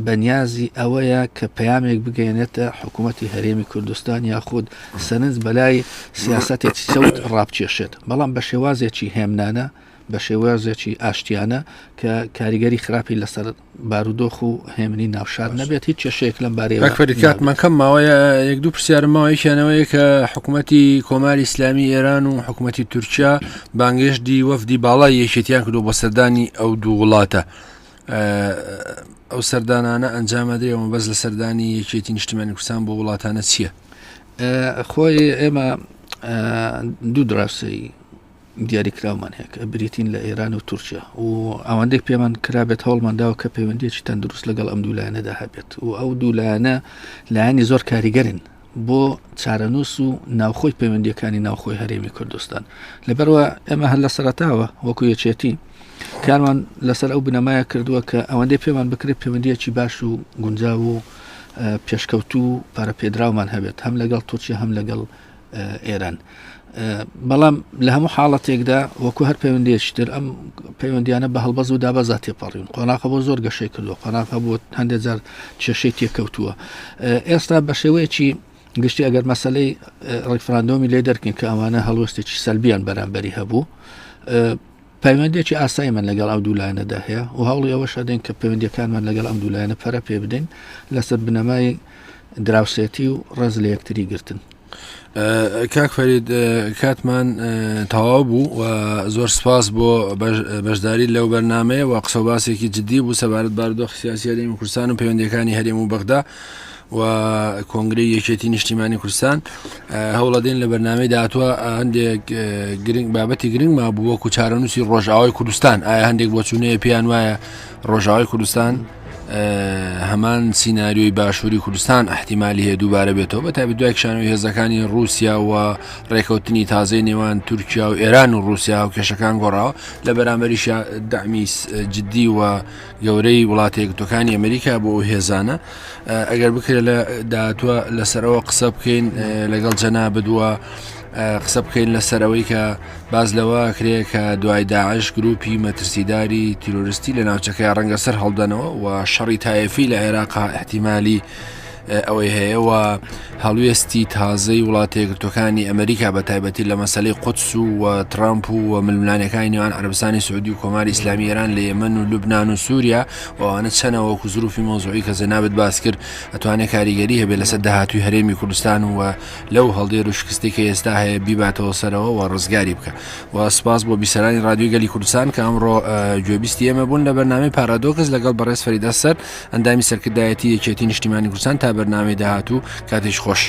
بەنیازی ئەوەیە کە پەیامێک بگەێنێتە حکوومەتی هەرێمی کوردستان یاخود سەرنج بەلای سیاسەتێکی چەوت ڕابکێشێت بەڵام بە شێوازێکی هێمنانە بە شێوازێکی ئاشتیانە کە کاریگەری خراپی لەسەر بارودۆخ و هێمنی ناوشار نەبێت هیچ کێشەیەک لەم بارەیەکاتمان کەم ماوەیە یەک دوو پرسیارم ماوەیەکیانەوەی کە حکوومەتی کۆماری ئیسلامی ئێران و حکوومەتی تورکیا بانگێشتی وەفدی باڵای یەکێتیان کردو بە سەردانی ئەو دوو وڵاتە ئەو سەردانانە ئەنجامەدرێەوە بەس لە سەردانی یەکێتی نیشتیمانی کوردستان بۆ وڵاتانە چییە؟ خۆی ئێمە دوو دراوسەی دیاریکراومان هەیە کە بریتین لە ئێران و تورکیا و ئەوەندێک پێمان کرابێت هەوڵمانداوە کە پەیوەندیەکی تەندروست لەگەڵ ئەم دوو لایەنەدا هەبێت و ئەو دوو لایەنە لایەنی زۆر کاریگەرن بۆ چارەنووس و ناوخۆی پەیوەندیەکانی ناوخۆی هەرێمی کوردستان لەبەرەوە ئێمە هەر لە سەرەتاوە وەکو یەکێتی کارمان لەسەر ئەو بنەمایە کردووە کە ئەوەندەی پێمان بکرێت پەیوەندیەکی باش و گونجاو و پێشکەوت و پارە پێدراومان هەبێت هەم لەگەڵ تورکیا هەم لەگەڵ ئێران. بەڵام لە هەموو حاڵەتێکدا وەکو هەر پەیوەندیشتر ئەم پەیوەندیانە بە هەڵبەز و دابەزا تێپەڕین. قۆناغا بۆ زۆر گەشەی کردووە، قۆناغا بۆ هەندێک جار کێشەی تێکەوتووە. ئێستا بە شێوەیەکی گشتی ئەگەر مەسەلەی ڕێفراندۆمی لێ دەرکین کە ئەوانە هەڵوەستێکی سەلبیان بەرامبەری هەبوو، پەیوەندێکی ئاساییمان لەگەڵ ئەو دوولایەنەدا هەیە و هەوڵی ئەوەش دەین کە پەیوەندیەکانمان لەگەڵ ئەم دوولایەنە پەرە پێ بدەین لەسەر بنەمای دراوسێتی و ڕێز لە یەکتری گرتن. کاک فەرید کاتمان تەواو بوو و زۆر سپاس بۆ بەشداری لەو بەرنامەیە و قسە و باسێکی جددی بوو سەبارەت بارودۆخی سیاسی هەرێمی کوردستان و پەیوەندیەکانی هەرێم و بەغدا و کۆنگرەی یەکێتی نیشتیمانی کوردستان. هەوڵەدەین لە بەرنامەی داهاتووە هەندێک بابەتی گرنگ ما بوو وەکو چارەنووسی ڕۆژئاوای کوردستان. ئایا هەندێک بۆچوونەیە پێیان وایە ڕۆژئاوای کوردستان هەمان سیناریۆی باشووری کوردستان احتیمالی هەیە دووبارە بێتەوە، بەتابەت دوای کشانەوەی هێزەکانی رووسیا و ڕێکەوتنی تازەی نێوان تورکیا و ئێران و رووسیا و کێشەکان گۆڕاوە لە بەرامبەریش دامی جددی و گەورەی وڵاتە یەکگرتووەکانی ئەمریکا بۆ ئەو هێزانە. ئەگەر بکرێت لە داهاتووە لەسەرەوە قسە بکەین لەگەڵ جەنابەت وە قسە بکەین لەسەرەوەی کە باز لەوە کرێ کە دوای داعش گروپی مەترسیداری تیرۆریستی لە ناوچەکەی ڕەنگە سەر هەڵدەنەوە و شەڕی تایەفی لە عێراقا احتیمالی ئەوەی هەیە و هەڵوێستی تازەی وڵاتە یەکگرتووەکانی ئەمریکا بە تایبەتی لە مەسەلەی قودس و ترامپ و ململانەکانی نێوان عەرەبستانی سعودی و کۆماری ئیسلامی ئێران لە یەمەن و لوبنان و سووریا و ئەوانە چەنەوە وەکو زروفی مۆزوعی کە جەنابەت باس کرد ئەتوانێت کاریگەری هەبێت لەسەر داهاتووی هەرێمی کوردستان و لەو هەڵدێر و شکستی کە ئێستا هەیە بیباتەوە سەرەوە و ڕزگاری بکە. و سپاس بۆ بیسەرانی رادیۆی گەلی کوردستان کە ئەمڕۆ گوێبیستی ئێمە بوون لە بەرنامەی پارادۆکس لەگەڵ بەڕێز فەرید ئەسەد ئەندامی سەرکردایەتی یەکێتی نیشتیمانی کوردستان تا بەرنامەی داهاتوو. کاتێک خۆش.